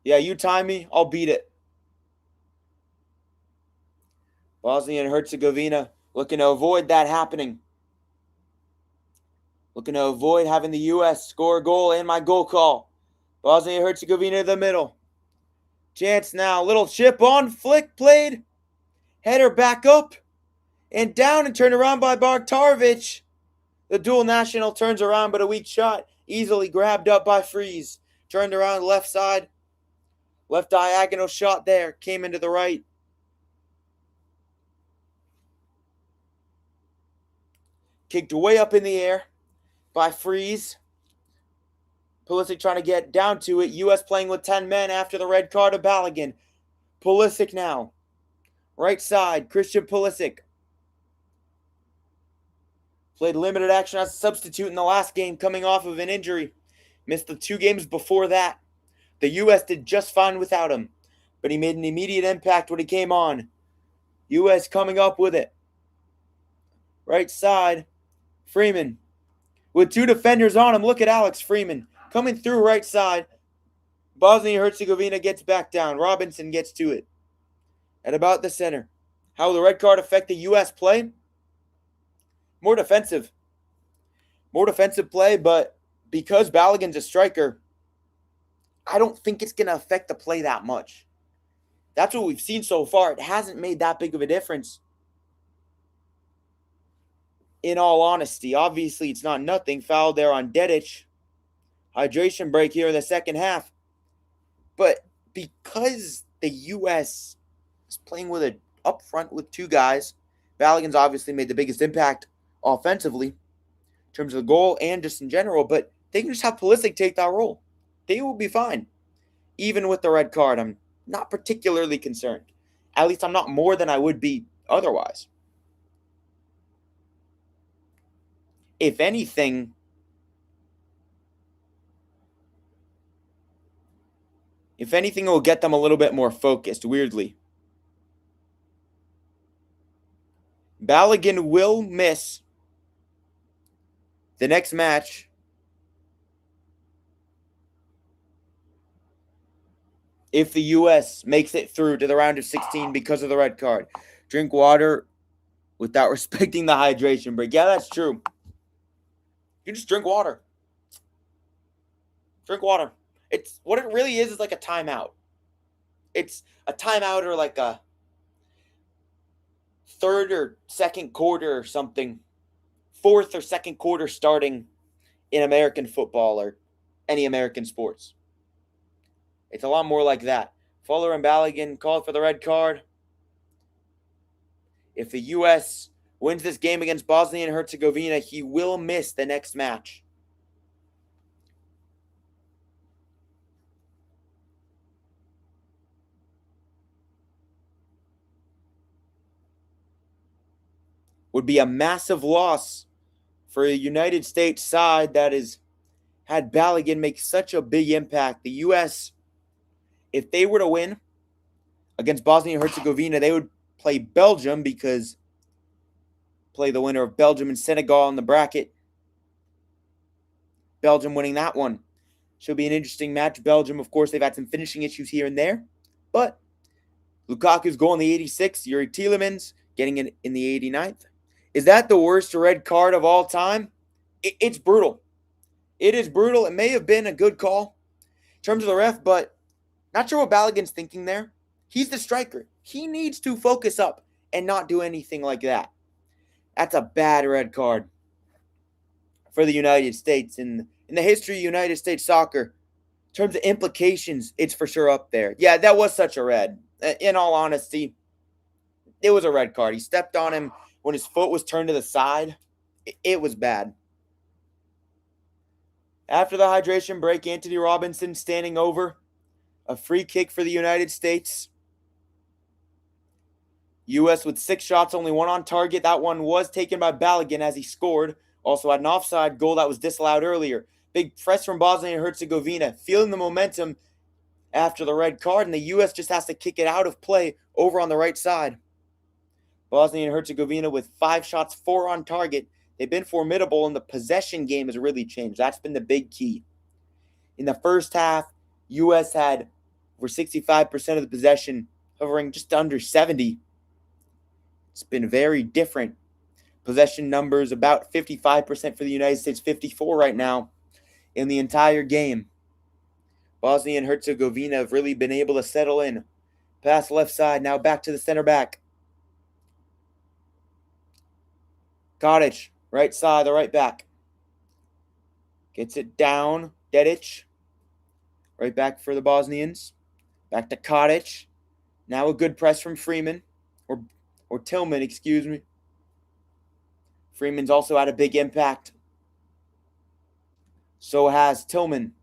Yeah, you time me, I'll beat it. Bosnia and Herzegovina looking to avoid that happening. Looking to avoid having the U.S. score a goal and my goal call. Bosnia and Herzegovina in the middle. Chance now. Little chip on. Flick played. Header back up. And down and turned around by Bogtarovic. The dual national turns around, but a weak shot. Easily grabbed up by Freeze. Turned around left side. Left diagonal shot there. Came into the right. Kicked way up in the air by Freeze. Pulisic trying to get down to it. U.S. playing with 10 men after the red card of Balogun. Pulisic now. Right side, Christian Pulisic. Played limited action as a substitute in the last game coming off of an injury. Missed the 2 games before that. The U.S. did just fine without him, but he made an immediate impact when he came on. U.S. coming up with it. Right side, Freeman. With 2 defenders on him, look at Alex Freeman. Coming through right side. Bosnia and Herzegovina gets back down. Robinson gets to it. At about the center. How will the red card affect the U.S. play? More defensive. More defensive play, but because Balogun's a striker, I don't think it's going to affect the play that much. That's what we've seen so far. It hasn't made that big of a difference. In all honesty, obviously it's not nothing. Foul there on Dedic. Hydration break here in the second half. But because the U.S. is playing with it up front with 2 guys, Balogun's obviously made the biggest impact offensively in terms of the goal and just in general, but they can just have Pulisic take that role. They will be fine. Even with the red card, I'm not particularly concerned. At least I'm not more than I would be otherwise. If anything, If anything, it will get them a little bit more focused, weirdly. Balogun will miss the next match if the U.S. makes it through to the round of 16 because of the red card. Drink water without respecting the hydration break. Yeah, that's true. You just drink water. Drink water. It's what it really is like a timeout. It's a timeout or like a third or second quarter or something. Fourth or second quarter starting in American football or any American sports. It's a lot more like that. Fuller and Balogun called for the red card. If the U.S. wins this game against Bosnia and Herzegovina, he will miss the next match. Would be a massive loss for a United States side that has had Balogun make such a big impact. The U.S., if they were to win against Bosnia and Herzegovina, they would play Belgium because play the winner of Belgium and Senegal in the bracket. Belgium winning that one. Should be an interesting match. Belgium, of course, they've had some finishing issues here and there, but Lukaku's goal in the 86th, Yuri Tielemans getting it in the 89th. Is that the worst red card of all time? It's brutal. It is brutal. It may have been a good call in terms of the ref, but not sure what Balogun's thinking there. He's the striker. He needs to focus up and not do anything like that. That's a bad red card for the United States. In the history of United States soccer, in terms of implications, it's for sure up there. Yeah, that was such a red. In all honesty, it was a red card. He stepped on him when his foot was turned to the side. It was bad. After the hydration break, Anthony Robinson standing over. A free kick for the United States. U.S. with 6 shots, only 1 on target. That one was taken by Balogun as he scored. Also had an offside goal that was disallowed earlier. Big press from Bosnia and Herzegovina, feeling the momentum after the red card, and the U.S. just has to kick it out of play over on the right side. Bosnia and Herzegovina with 5 shots, 4 on target. They've been formidable, and the possession game has really changed. That's been the big key. In the first half, U.S. had over 65% of the possession, hovering just under 70. It's been very different. Possession numbers about 55% for the United States, 54 right now in the entire game. Bosnia and Herzegovina have really been able to settle in. Pass left side, now back to the center back. Kadic, right side, the right back. Gets it down. Dedic. Right back for the Bosnians. Back to Kadic. Now a good press from Freeman. Or Tillman, excuse me. Freeman's also had a big impact. So has Tillman.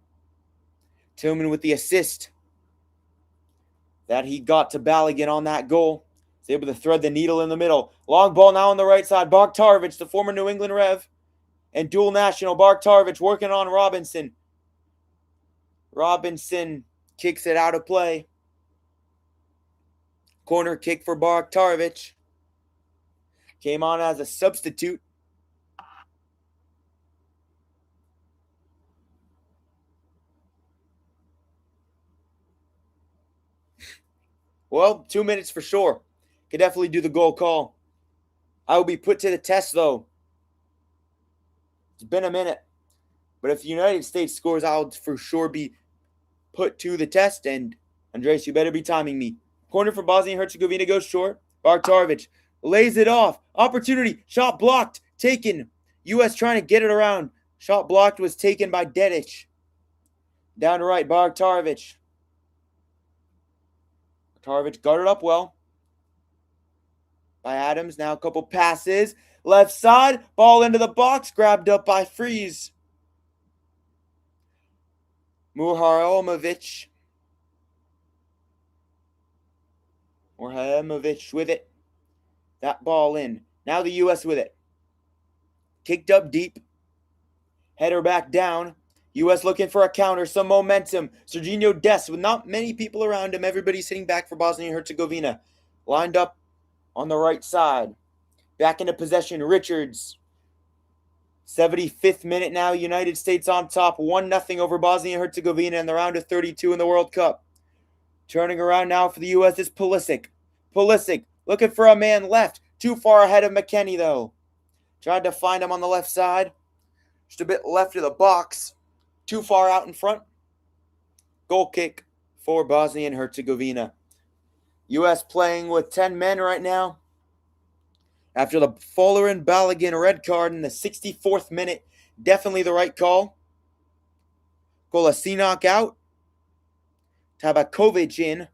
Tillman with the assist that he got to Balogun on that goal. He's able to thread the needle in the middle. Long ball now on the right side. Barktarovic, the former New England Rev. And dual national. Barktarovic working on Robinson. Robinson kicks it out of play. Corner kick for Barktarovic. Came on as a substitute. Well, 2 minutes for sure. Could definitely do the goal call. I will be put to the test, though. It's been a minute. But if the United States scores, I'll for sure be put to the test. And, Andres, you better be timing me. Corner for Bosnia and Herzegovina goes short. Barktarovic lays it off. Opportunity. Shot blocked. Taken. U.S. trying to get it around. Shot blocked was taken by Dedic. Down to right, Barktarovic. Barktarovic guarded up well by Adams. Now a couple passes. Left side. Ball into the box. Grabbed up by Freeze. Muharomovic with it. That ball in. Now the U.S. with it. Kicked up deep. Header back down. U.S. looking for a counter, some momentum. Serginho Dest with not many people around him. Everybody sitting back for Bosnia and Herzegovina. Lined up on the right side. Back into possession, Richards. 75th minute now, United States on top, 1-0 over Bosnia and Herzegovina in the round of 32 in the World Cup. Turning around now for the U.S. is Pulisic. Pulisic looking for a man left. Too far ahead of McKennie, though. Tried to find him on the left side. Just a bit left of the box. Too far out in front. Goal kick for Bosnia and Herzegovina. U.S. playing with 10 men right now. After the Folarin Balogun red card in the 64th minute, definitely the right call. Kolasinac out. Tabakovic in.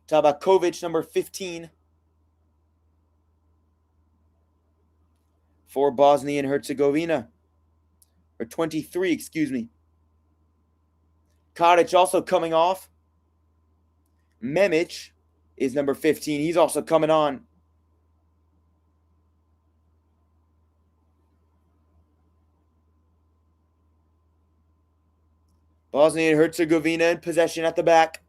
Tabakovic, number 15. For Bosnia and Herzegovina. Or 23, excuse me. Kadic also coming off. Memic is number 15. He's also coming on. Bosnia and Herzegovina in possession at the back.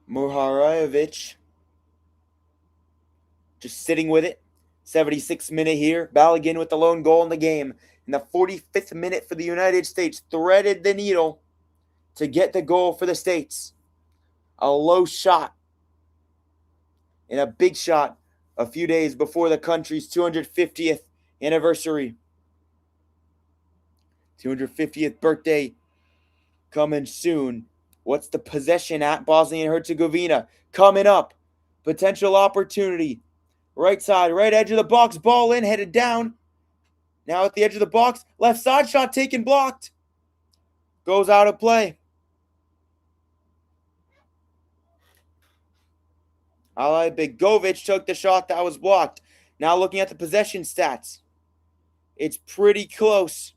Muharajevic just sitting with it. 76th minute here. Balogun with the lone goal in the game. In the 45th minute for the United States. Threaded the needle to get the goal for the States. A low shot. And a big shot a few days before the country's 250th anniversary. 250th birthday coming soon. What's the possession at Bosnia and Herzegovina? Coming up. Potential opportunity. Right side, right edge of the box. Ball in, headed down. Now at the edge of the box. Left side shot taken, blocked. Goes out of play. Alaj Begovic took the shot that was blocked. Now looking at the possession stats. It's pretty close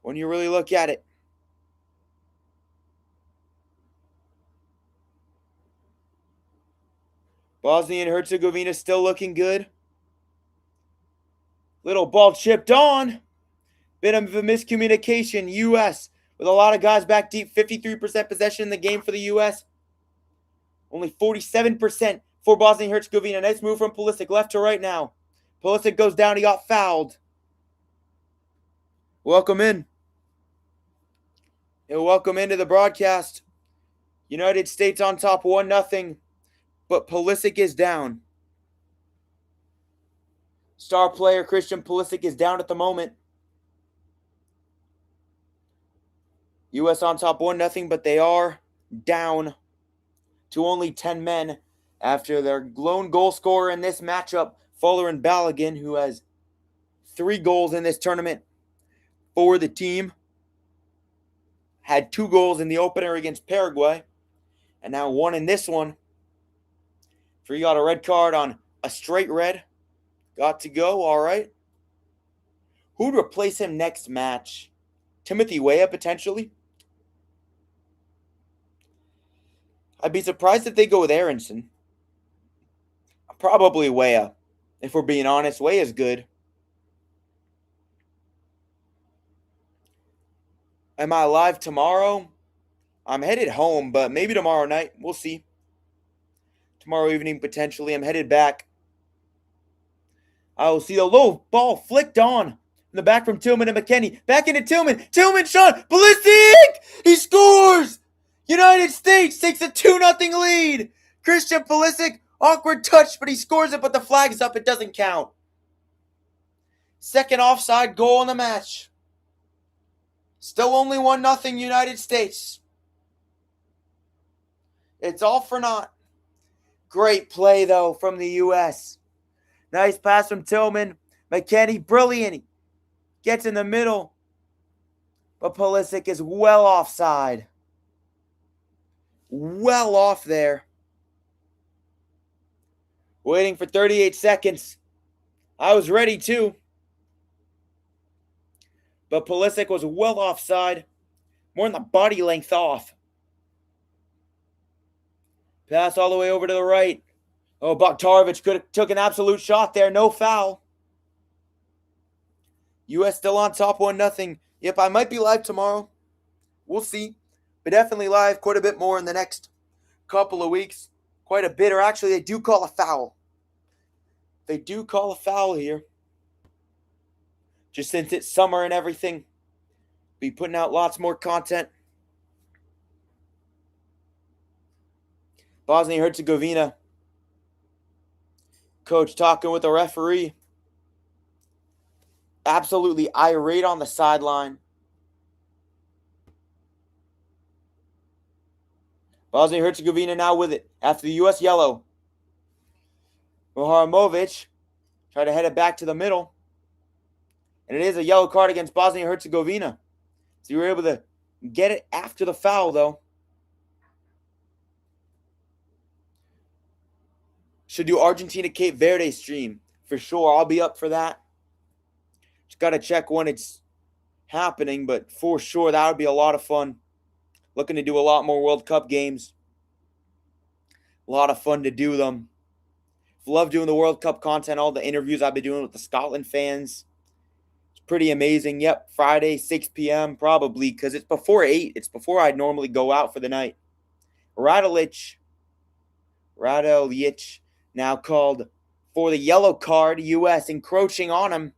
when you really look at it. Bosnia and Herzegovina still looking good. Little ball chipped on. Bit of a miscommunication. U.S. with a lot of guys back deep. 53% possession in the game for the U.S. Only 47% for Bosnia and Herzegovina. Nice move from Pulisic. Left to right now. Pulisic goes down. He got fouled. Welcome in. And welcome into the broadcast. United States on top 1-0. But Pulisic is down. Star player Christian Pulisic is down at the moment. U.S. on top 1-0, but they are down to only 10 men after their lone goal scorer in this matchup, Folarin Balogun, who has 3 goals in this tournament for the team, had 2 goals in the opener against Paraguay, and now 1 in this one. So he got a red card on a straight red. Got to go, all right. Who'd replace him next match? Timothy Weah, potentially? I'd be surprised if they go with Aronson. Probably Weah. If we're being honest, Weah's good. Am I live tomorrow? I'm headed home, but maybe tomorrow night. We'll see. Tomorrow evening, potentially. I'm headed back. I will see the low ball flicked on in the back from Tillman and McKennie. Back into Tillman. Tillman shot. Pulisic! He scores! United States takes a 2-0 lead. Christian Pulisic, awkward touch, but he scores it, but the flag's up. It doesn't count. Second offside goal in the match. Still only 1-0 United States. It's all for naught. Great play, though, from the U.S. Nice pass from Tillman. McKennie, brilliant. He gets in the middle. But Pulisic is well offside. Well off there. Waiting for 38 seconds. I was ready too. But Pulisic was well offside. More than the body length off. Pass all the way over to the right. Oh, Bogdarovic took an absolute shot there. No foul. U.S. still on top 1-0. Yep, I might be live tomorrow. We'll see. But definitely live quite a bit more in the next couple of weeks. Quite a bit, or actually, they do call a foul. They do call a foul here. Just since it's summer and everything, be putting out lots more content. Bosnia and Herzegovina. Coach talking with the referee. Absolutely irate on the sideline. Bosnia and Herzegovina now with it after the U.S. yellow. Moharamovic tried to head it back to the middle. And it is a yellow card against Bosnia and Herzegovina. So you were able to get it after the foul, though. Should do Argentina Cape Verde stream for sure. I'll be up for that. Just got to check when it's happening, but for sure that would be a lot of fun. Looking to do a lot more World Cup games. A lot of fun to do them. Love doing the World Cup content, all the interviews I've been doing with the Scotland fans. It's pretty amazing. Yep, Friday, 6 p.m. probably, because it's before 8. It's before I'd normally go out for the night. Radulic now called for the yellow card. U.S. encroaching on him.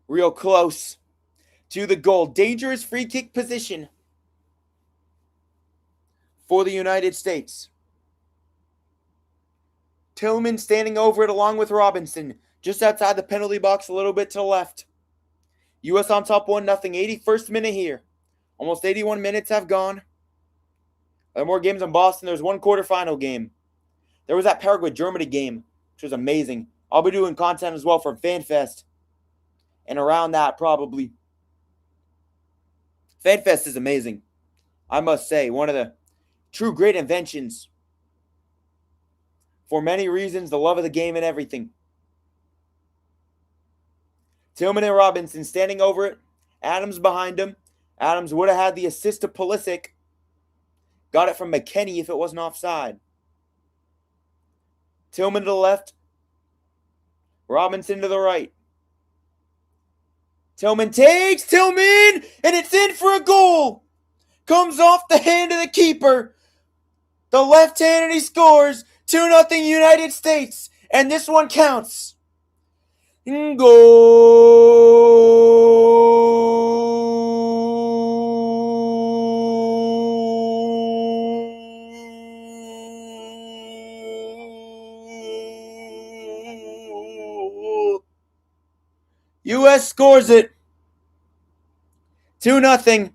Real close to the goal. Dangerous free kick position for the United States. Tillman standing over it along with Robinson. Just outside the penalty box, a little bit to the left. U.S. on top 1-0. 81st minute here. Almost 81 minutes have gone. There are more games in Boston. There's one quarterfinal game. There was that Paraguay-Germany game, which was amazing. I'll be doing content as well from FanFest. And around that, probably. FanFest is amazing. I must say, one of the true great inventions. For many reasons, the love of the game and everything. Tillman and Robinson standing over it. Adams behind him. Adams would have had the assist to Pulisic. Got it from McKennie if it wasn't offside. Tillman to the left. Robinson to the right. Tillman takes. Tillman! And it's in for a goal. Comes off the hand of the keeper. The left hand and he scores. 2-0 United States. And this one counts. Goal. U.S. scores it. 2-0.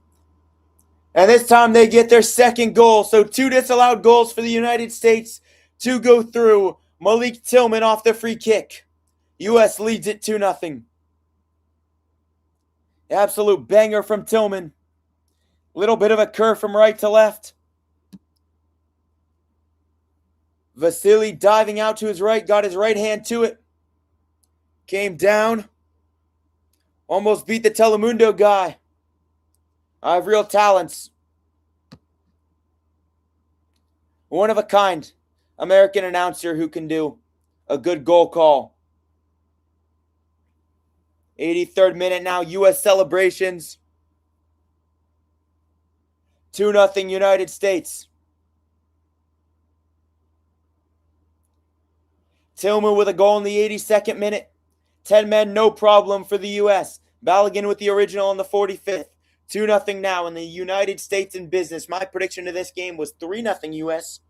And this time they get their second goal. So 2 disallowed goals for the United States to go through. Malik Tillman off the free kick. U.S. leads it 2-0. Absolute banger from Tillman. Little bit of a curve from right to left. Vasily diving out to his right. Got his right hand to it. Came down. Almost beat the Telemundo guy. I have real talents. One of a kind. American announcer who can do a good goal call. 83rd minute now. U.S. celebrations. 2-0 United States. Tillman with a goal in the 82nd minute. 10 men, no problem for the U.S. Balogun with the original in the 45th. 2-0 now in the United States in business. My prediction of this game was 3-0 U.S.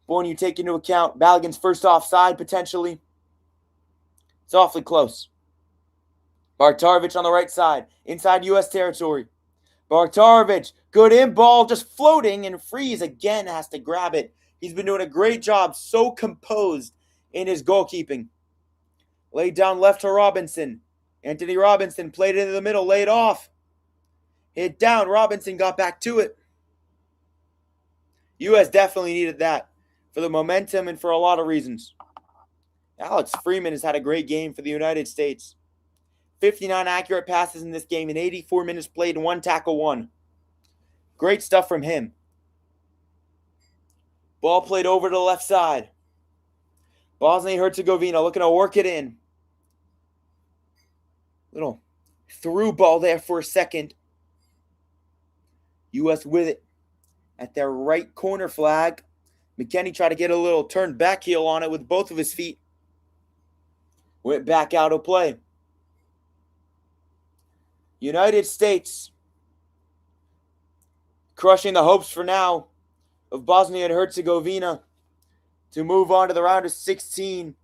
But when you take into account Balogun's first offside, potentially, it's awfully close. Bartarovic on the right side, inside U.S. territory. Bartarovic, good in ball, just floating, and Freeze again has to grab it. He's been doing a great job, so composed in his goalkeeping. Laid down left to Robinson. Anthony Robinson played it into the middle, laid off. Hit down, Robinson got back to it. U.S. definitely needed that for the momentum and for a lot of reasons. Alex Freeman has had a great game for the United States. 59 accurate passes in this game in 84 minutes played and 1 tackle won. Great stuff from him. Ball played over to the left side. Bosnia and Herzegovina looking to work it in. Little through ball there for a second. U.S. with it at their right corner flag. McKennie tried to get a little turn back heel on it with both of his feet. Went back out of play. United States crushing the hopes for now of Bosnia and Herzegovina to move on to the round of 16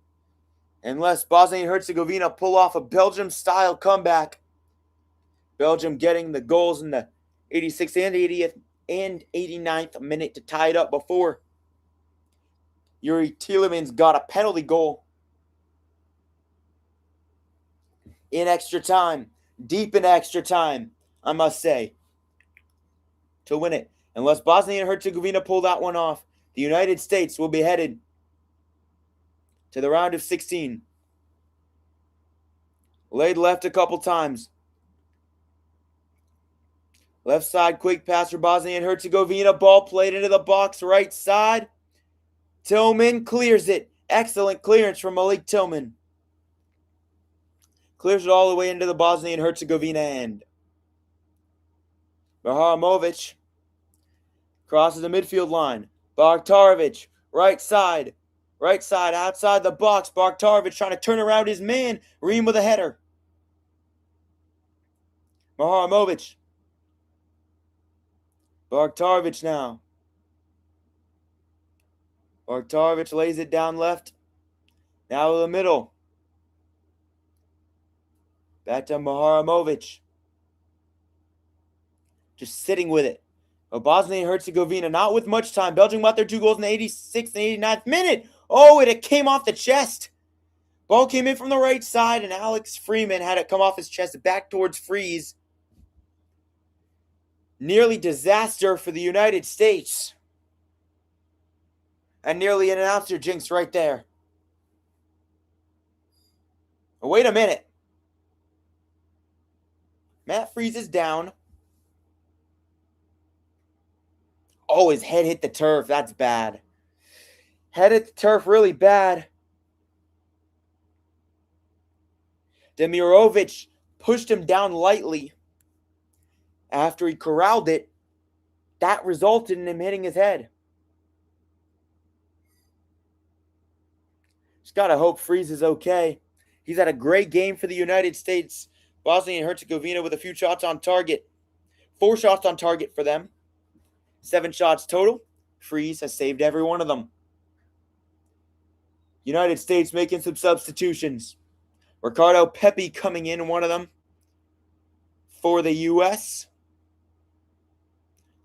unless Bosnia and Herzegovina pull off a Belgium-style comeback. Belgium getting the goals in the 86th and 80th and 89th minute to tie it up before Yuri Tielemans got a penalty goal in extra time, deep in extra time, I must say, to win it. Unless Bosnia and Herzegovina pull that one off, the United States will be headed to the round of 16. Laid left a couple times. Left side quick pass for Bosnia and Herzegovina. Ball played into the box right side. Tillman clears it. Excellent clearance from Malik Tillman. Clears it all the way into the Bosnia and Herzegovina end. Baharamovic crosses the midfield line. Bartarovic, right side, outside the box. Bartarovic trying to turn around his man. Ream with a header. Baharamovic. Bartarovic now. Bartarovic lays it down left. Now to the middle. Back to Baharamovic. Just sitting with it. But Bosnia and Herzegovina not with much time. Belgium got their 2 goals in the 86th and 89th minute. Oh, it came off the chest. Ball came in from the right side, and Alex Freeman had it come off his chest back towards Freeze. Nearly disaster for the United States. And nearly an announcer jinx right there. But wait a minute. Matt Freeze is down. Oh, his head hit the turf. That's bad. Head hit the turf really bad. Demirovic pushed him down lightly. After he corralled it, that resulted in him hitting his head. Just gotta hope Freeze is okay. He's had a great game for the United States. Bosnia and Herzegovina with a few shots on target. 4 shots on target for them. 7 shots total. Freeze has saved every one of them. United States making some substitutions. Ricardo Pepi coming in, one of them, for the U.S.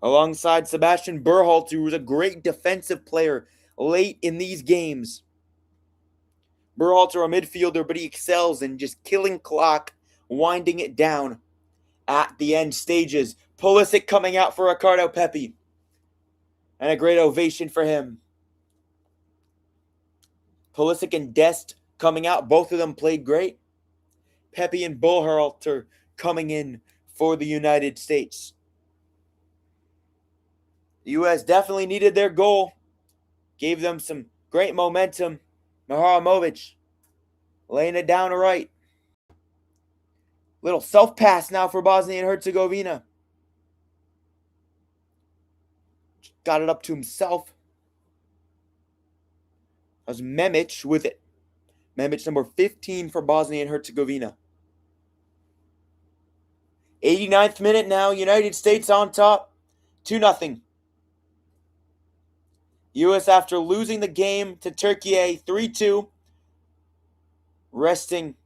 Alongside Sebastian Berhalter, who was a great defensive player late in these games. Berhalter, a midfielder, but he excels in just killing clock, winding it down at the end stages. Pulisic coming out for Ricardo Pepi. And a great ovation for him. Pulisic and Dest coming out. Both of them played great. Pepi and Berhalter coming in for the United States. The U.S. definitely needed their goal. Gave them some great momentum. Maharamovic laying it down to right. Little self-pass now for Bosnia and Herzegovina. Got it up to himself. That was Memic with it. Memic number 15 for Bosnia and Herzegovina. 89th minute now. United States on top. 2-0. U.S. after losing the game to Turkey 3-2. Resting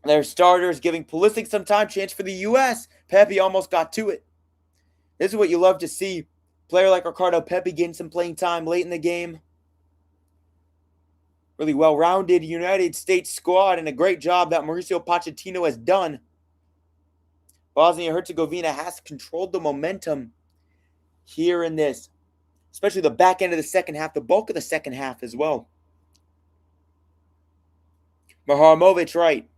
their starters, giving Pulisic some time. Chance for the U.S. Pepi almost got to it. This is what you love to see. Player like Ricardo Pepi getting some playing time late in the game. Really well-rounded United States squad, and a great job that Mauricio Pochettino has done. Bosnia and Herzegovina has controlled the momentum here in this, especially the back end of the second half, the bulk of the second half as well. Maharamovic right.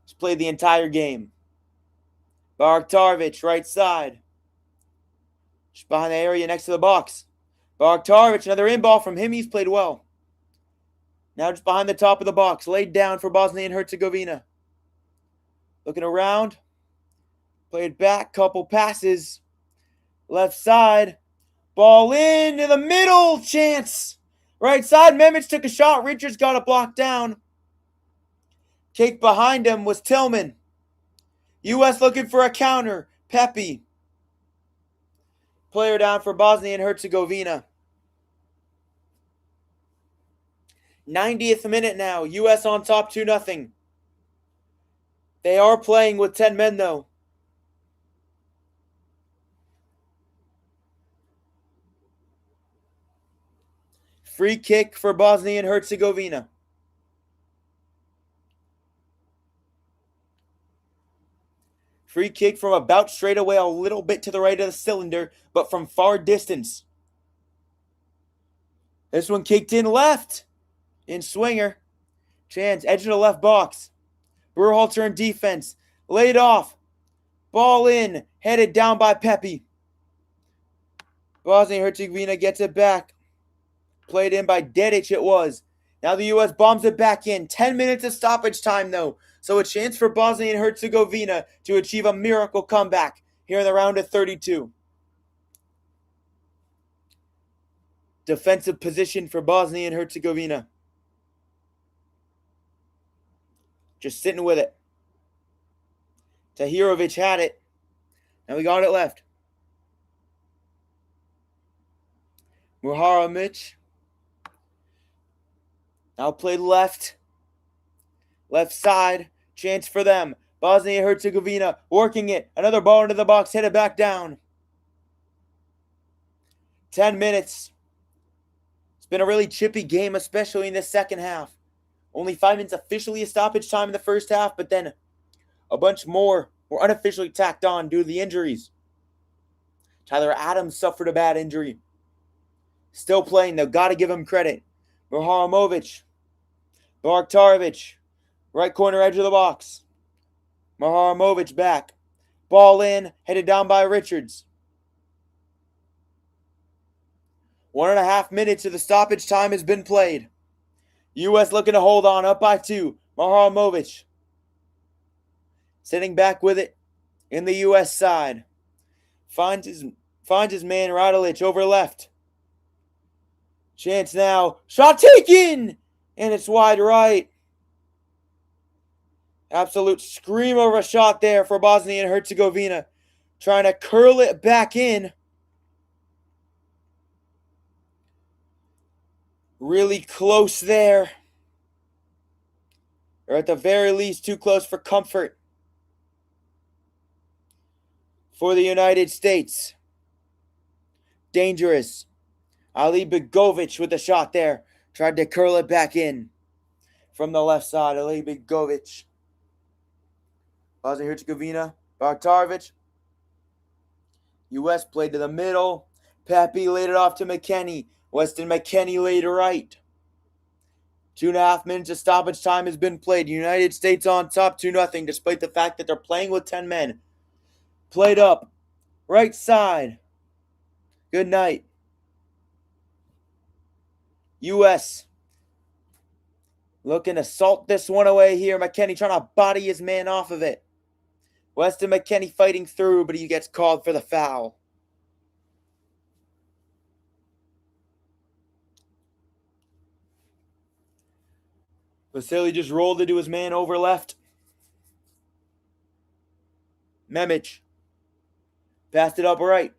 He's played the entire game. Bartarovic right side. Just behind the area next to the box. Bartarovic, another in ball from him. He's played well. Now just behind the top of the box. Laid down for Bosnia and Herzegovina. Looking around. Played back. Couple passes. Left side. Ball in the middle. Chance. Right side. Memic took a shot. Richards got it blocked down. Kick behind him was Tillman. U.S. looking for a counter. Pepe. Player down for Bosnia and Herzegovina. 90th minute now. U.S. on top 2-0. They are playing with 10 men though. Free kick for Bosnia and Herzegovina. Free kick from about straight away, a little bit to the right of the cylinder, but from far distance. This one kicked in left. In swinger. Chance, edge of the left box. Berhalter in defense. Laid off. Ball in. Headed down by Pepe. Bosnia and Herzegovina gets it back. Played in by Dedic it was. Now the U.S. bombs it back in. 10 minutes of stoppage time though. So a chance for Bosnia and Herzegovina to achieve a miracle comeback here in the round of 32. Defensive position for Bosnia and Herzegovina. Just sitting with it. Tahirovic had it. Now we got it left. Muharamic. Now played left. Left side. Chance for them. Bosnia and Herzegovina working it. Another ball into the box. Hit it back down. 10 minutes. It's been a really chippy game, especially in the second half. Only 5 minutes officially of stoppage time in the first half, but then a bunch more were unofficially tacked on due to the injuries. Tyler Adams suffered a bad injury. Still playing, though. Got to give him credit. Muharamic. Barktarovic. Right corner edge of the box. Muharamic back. Ball in. Headed down by Richards. 1.5 minutes of the stoppage time has been played. U.S. looking to hold on, up by 2. Muharamic. Sitting back with it in the U.S. side. Finds his man Radilic over left. Chance now. Shot taken! And it's wide right. Absolute screamer of a shot there for Bosnia and Herzegovina. Trying to curl it back in. Really close there. Or at the very least, too close for comfort. For the United States. Dangerous. Ali Begovic with the shot there. Tried to curl it back in. From the left side, Ali Begovic. Bosnia Herzegovina. Barktarovic. U.S. played to the middle. Pepe laid it off to McKennie. Weston McKennie laid right. 2.5 minutes of stoppage time has been played. United States on top 2-0, despite the fact that they're playing with 10 men. Played up. Right side. Good night. U.S. looking to salt this one away here. McKennie trying to body his man off of it. Weston McKennie fighting through, but he gets called for the foul. Vasily just rolled into his man over left. Memic. Passed it up right.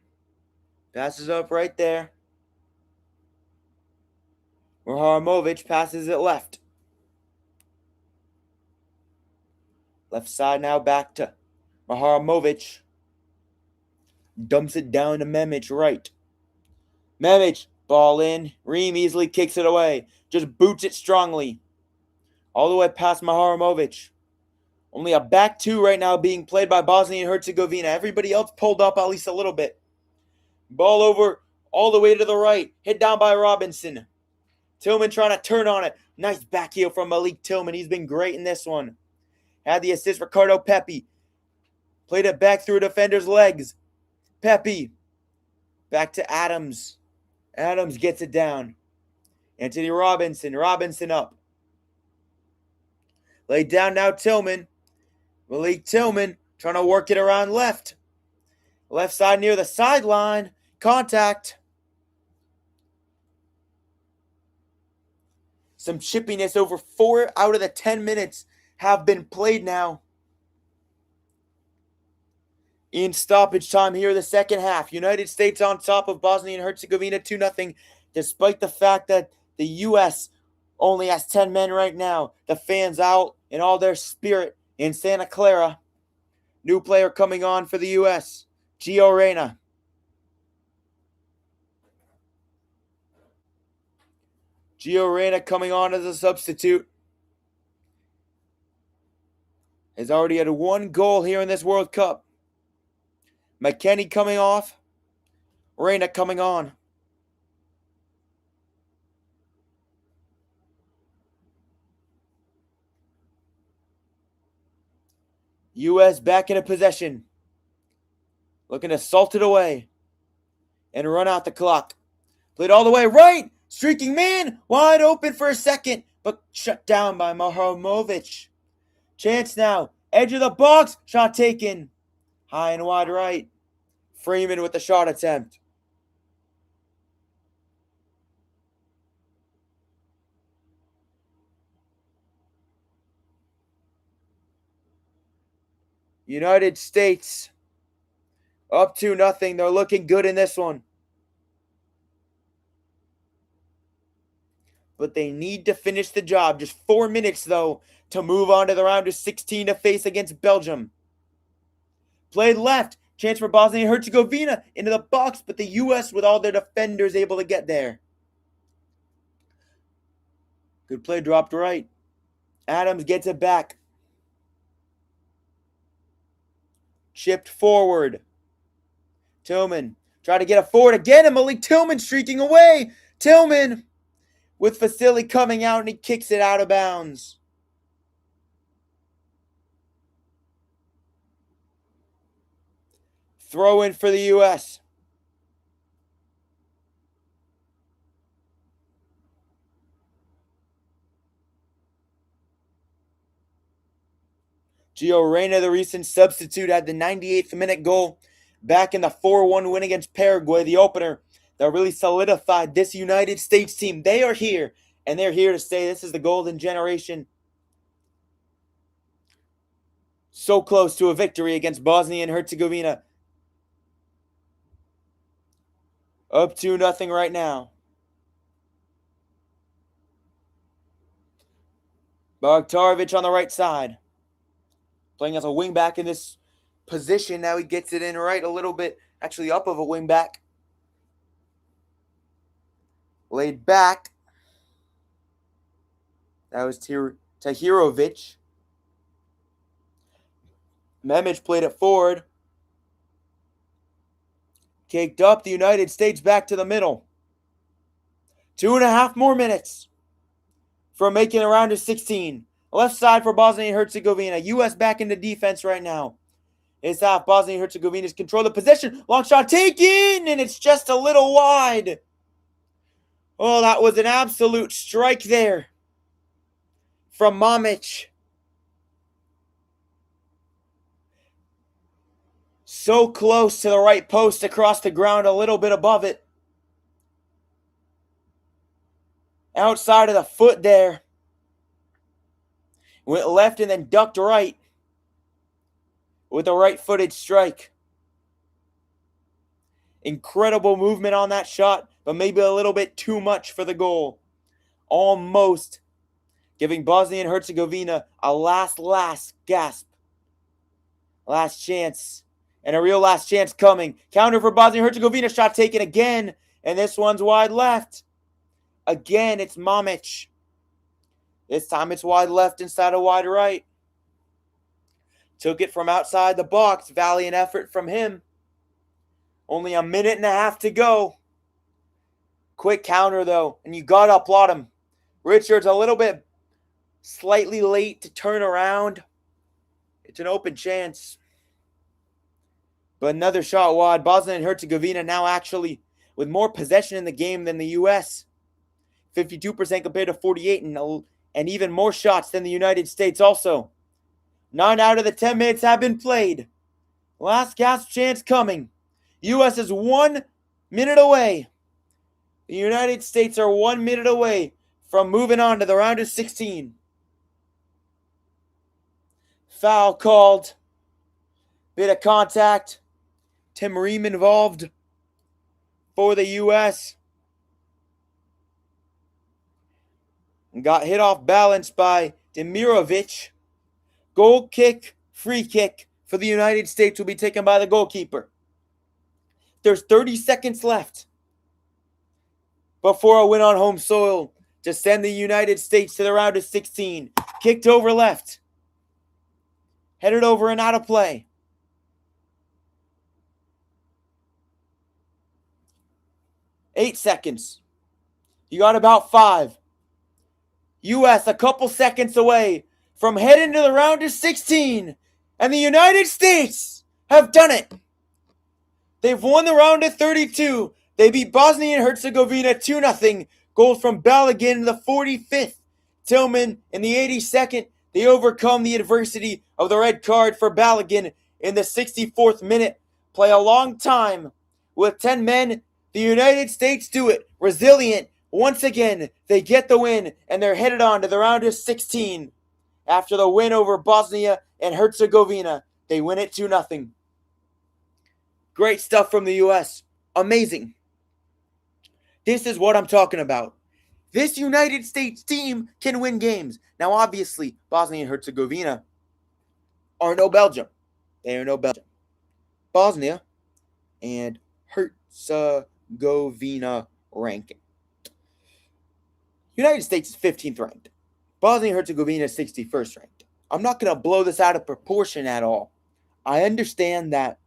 Passes up right there. Muharamic passes it left. Left side now back to Muharamic. Dumps it down to Memic right. Memic, ball in. Ream easily kicks it away. Just boots it strongly. All the way past Muharamic. Only a back 2 right now being played by Bosnia and Herzegovina. Everybody else pulled up at least a little bit. Ball over all the way to the right. Hit down by Robinson. Tillman trying to turn on it. Nice back heel from Malik Tillman. He's been great in this one. Had the assist, Ricardo Pepe. Played it back through a defender's legs. Pepe. Back to Adams. Adams gets it down. Anthony Robinson. Robinson up. Laid down now Tillman. Malik Tillman trying to work it around left. Left side near the sideline. Contact. Some chippiness. Over 4 out of the 10 minutes have been played now. In stoppage time here in the second half. United States on top of Bosnia and Herzegovina 2-0, despite the fact that the U.S. only has 10 men right now. The fans out in all their spirit in Santa Clara. New player coming on for the U.S., Gio Reyna. Gio Reyna coming on as a substitute. Has already had 1 goal here in this World Cup. McKennie coming off. Reyna coming on. U.S. back into possession. Looking to salt it away. And run out the clock. Played all the way right. Streaking man. Wide open for a second. But shut down by Mahamovic. Chance now. Edge of the box. Shot taken. High and wide right. Freeman with the shot attempt. United States up 2-0. They're looking good in this one. But they need to finish the job. Just 4 minutes, though, to move on to the round of 16 to face against Belgium. Played left. Chance for Bosnia and Herzegovina into the box, but the U.S. with all their defenders able to get there. Good play dropped right. Adams gets it back. Chipped forward. Tillman tried to get it forward again, and Malik Tillman streaking away. Tillman with Vasily coming out, and he kicks it out of bounds. Throw in for the U.S. Gio Reyna, the recent substitute, had the 98th minute goal back in the 4-1 win against Paraguay, the opener that really solidified this United States team. They are here, and they're here to stay. This is the golden generation. So close to a victory against Bosnia and Herzegovina. Up 2-0 right now. Bogdarovic on the right side. Playing as a wingback in this position. Now he gets it in right a little bit. Actually up of a wingback. Laid back. That was Tahirovic. Memic played it forward. Caked up, the United States back to the middle. 2.5 more minutes for making a round of 16. Left side for Bosnia and Herzegovina. U.S. back into defense right now. It's half. Bosnia and Herzegovina's control the possession. Long shot taken, and it's just a little wide. Oh, that was an absolute strike there from Mamic. So close to the right post, across the ground, a little bit above it. Outside of the foot there. Went left and then ducked right with a right-footed strike. Incredible movement on that shot, but maybe a little bit too much for the goal. Almost giving Bosnia and Herzegovina a last gasp. Last chance. And a real last chance coming. Counter for Bosnia and Herzegovina. Shot taken again. And this one's wide left. Again, it's Mamic. This time it's wide left instead of wide right. Took it from outside the box. Valiant effort from him. Only a minute and a half to go. Quick counter, though. And you got to applaud him. Richards a little bit slightly late to turn around. It's an open chance. But another shot wide. Bosnia and Herzegovina now actually with more possession in the game than the U.S. 52% compared to 48%, and even more shots than the United States also. 9 out of the 10 minutes have been played. Last gasp chance coming. U.S. is 1 minute away. The United States are 1 minute away from moving on to the round of 16. Foul called. Bit of contact. Tim Ream involved for the U.S. And got hit off balance by Demirovic. Goal kick, free kick for the United States will be taken by the goalkeeper. There's 30 seconds left before a win on home soil to send the United States to the round of 16. Kicked over left. Headed over and out of play. Eight seconds. You got about 5. U.S. a couple seconds away from heading to the round of 16. And the United States have done it. They've won the round of 32. They beat Bosnia and Herzegovina 2-0. Goals from Balogun in the 45th. Tillman in the 82nd. They overcome the adversity of the red card for Balogun in the 64th minute. Play a long time with 10 men. The United States do it. Resilient. Once again, they get the win, and they're headed on to the round of 16. After the win over Bosnia and Herzegovina, they win it 2-0. Great stuff from the U.S. Amazing. This is what I'm talking about. This United States team can win games. Now, obviously, Bosnia and Herzegovina are no Belgium. They are no Belgium. Bosnia and Herzegovina ranking. United States is 15th ranked. Bosnia and Herzegovina is 61st ranked. I'm not going to blow this out of proportion at all. I understand that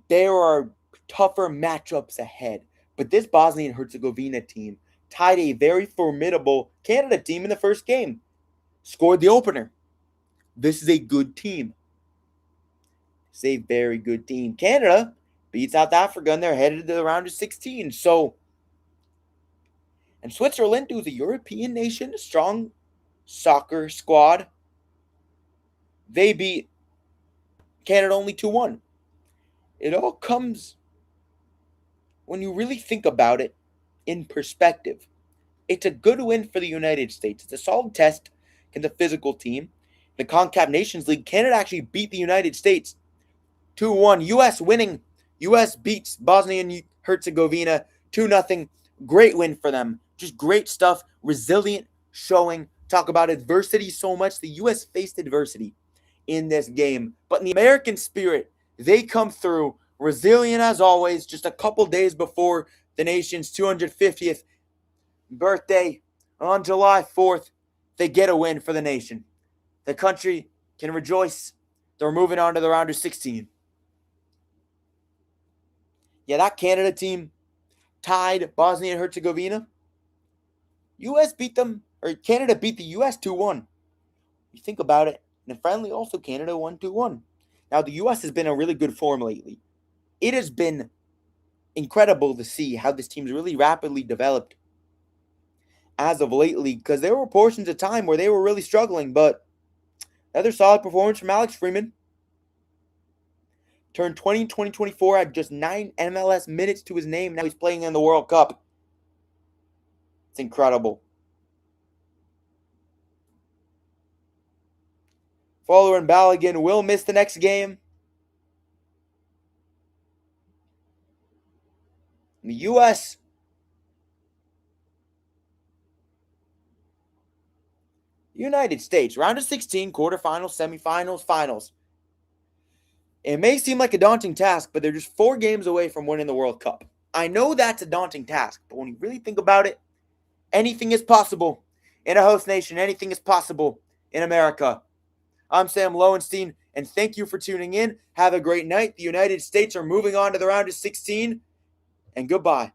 there are tougher matchups ahead. But this Bosnia and Herzegovina team tied a very formidable Canada team in the first game. Scored the opener. This is a good team. It's a very good team. Canada beat South Africa and they're headed to the round of 16. And Switzerland, who's a European nation, a strong soccer squad, they beat Canada only 2-1. It all comes, when you really think about it, in perspective. It's a good win for the United States. It's a solid test against a physical team. The CONCACAF Nations League, Canada actually beat the United States 2-1. U.S. winning. U.S. beats Bosnia and Herzegovina 2-0. Great win for them. Just great stuff. Resilient showing. Talk about adversity so much. The U.S. faced adversity in this game. But in the American spirit, they come through. Resilient as always. Just a couple days before the nation's 250th birthday on July 4th, they get a win for the nation. The country can rejoice. They're moving on to the round of 16. Yeah, that Canada team tied Bosnia and Herzegovina. U.S. beat them, or Canada beat the U.S. 2-1. You think about it, in a friendly also Canada won 2-1. Now the U.S. has been in a really good form lately. It has been incredible to see how this team's really rapidly developed as of lately, because there were portions of time where they were really struggling, but another solid performance from Alex Freeman. Turned 20 in 2024, had just 9 MLS minutes to his name. Now he's playing in the World Cup. It's incredible. Fowler and Balogun will miss the next game. The U.S. United States, round of 16, quarterfinals, semifinals, finals. It may seem like a daunting task, but they're just 4 games away from winning the World Cup. I know that's a daunting task, but when you really think about it, anything is possible in a host nation. Anything is possible in America. I'm Sam Lowenstein, and thank you for tuning in. Have a great night. The United States are moving on to the round of 16, and goodbye.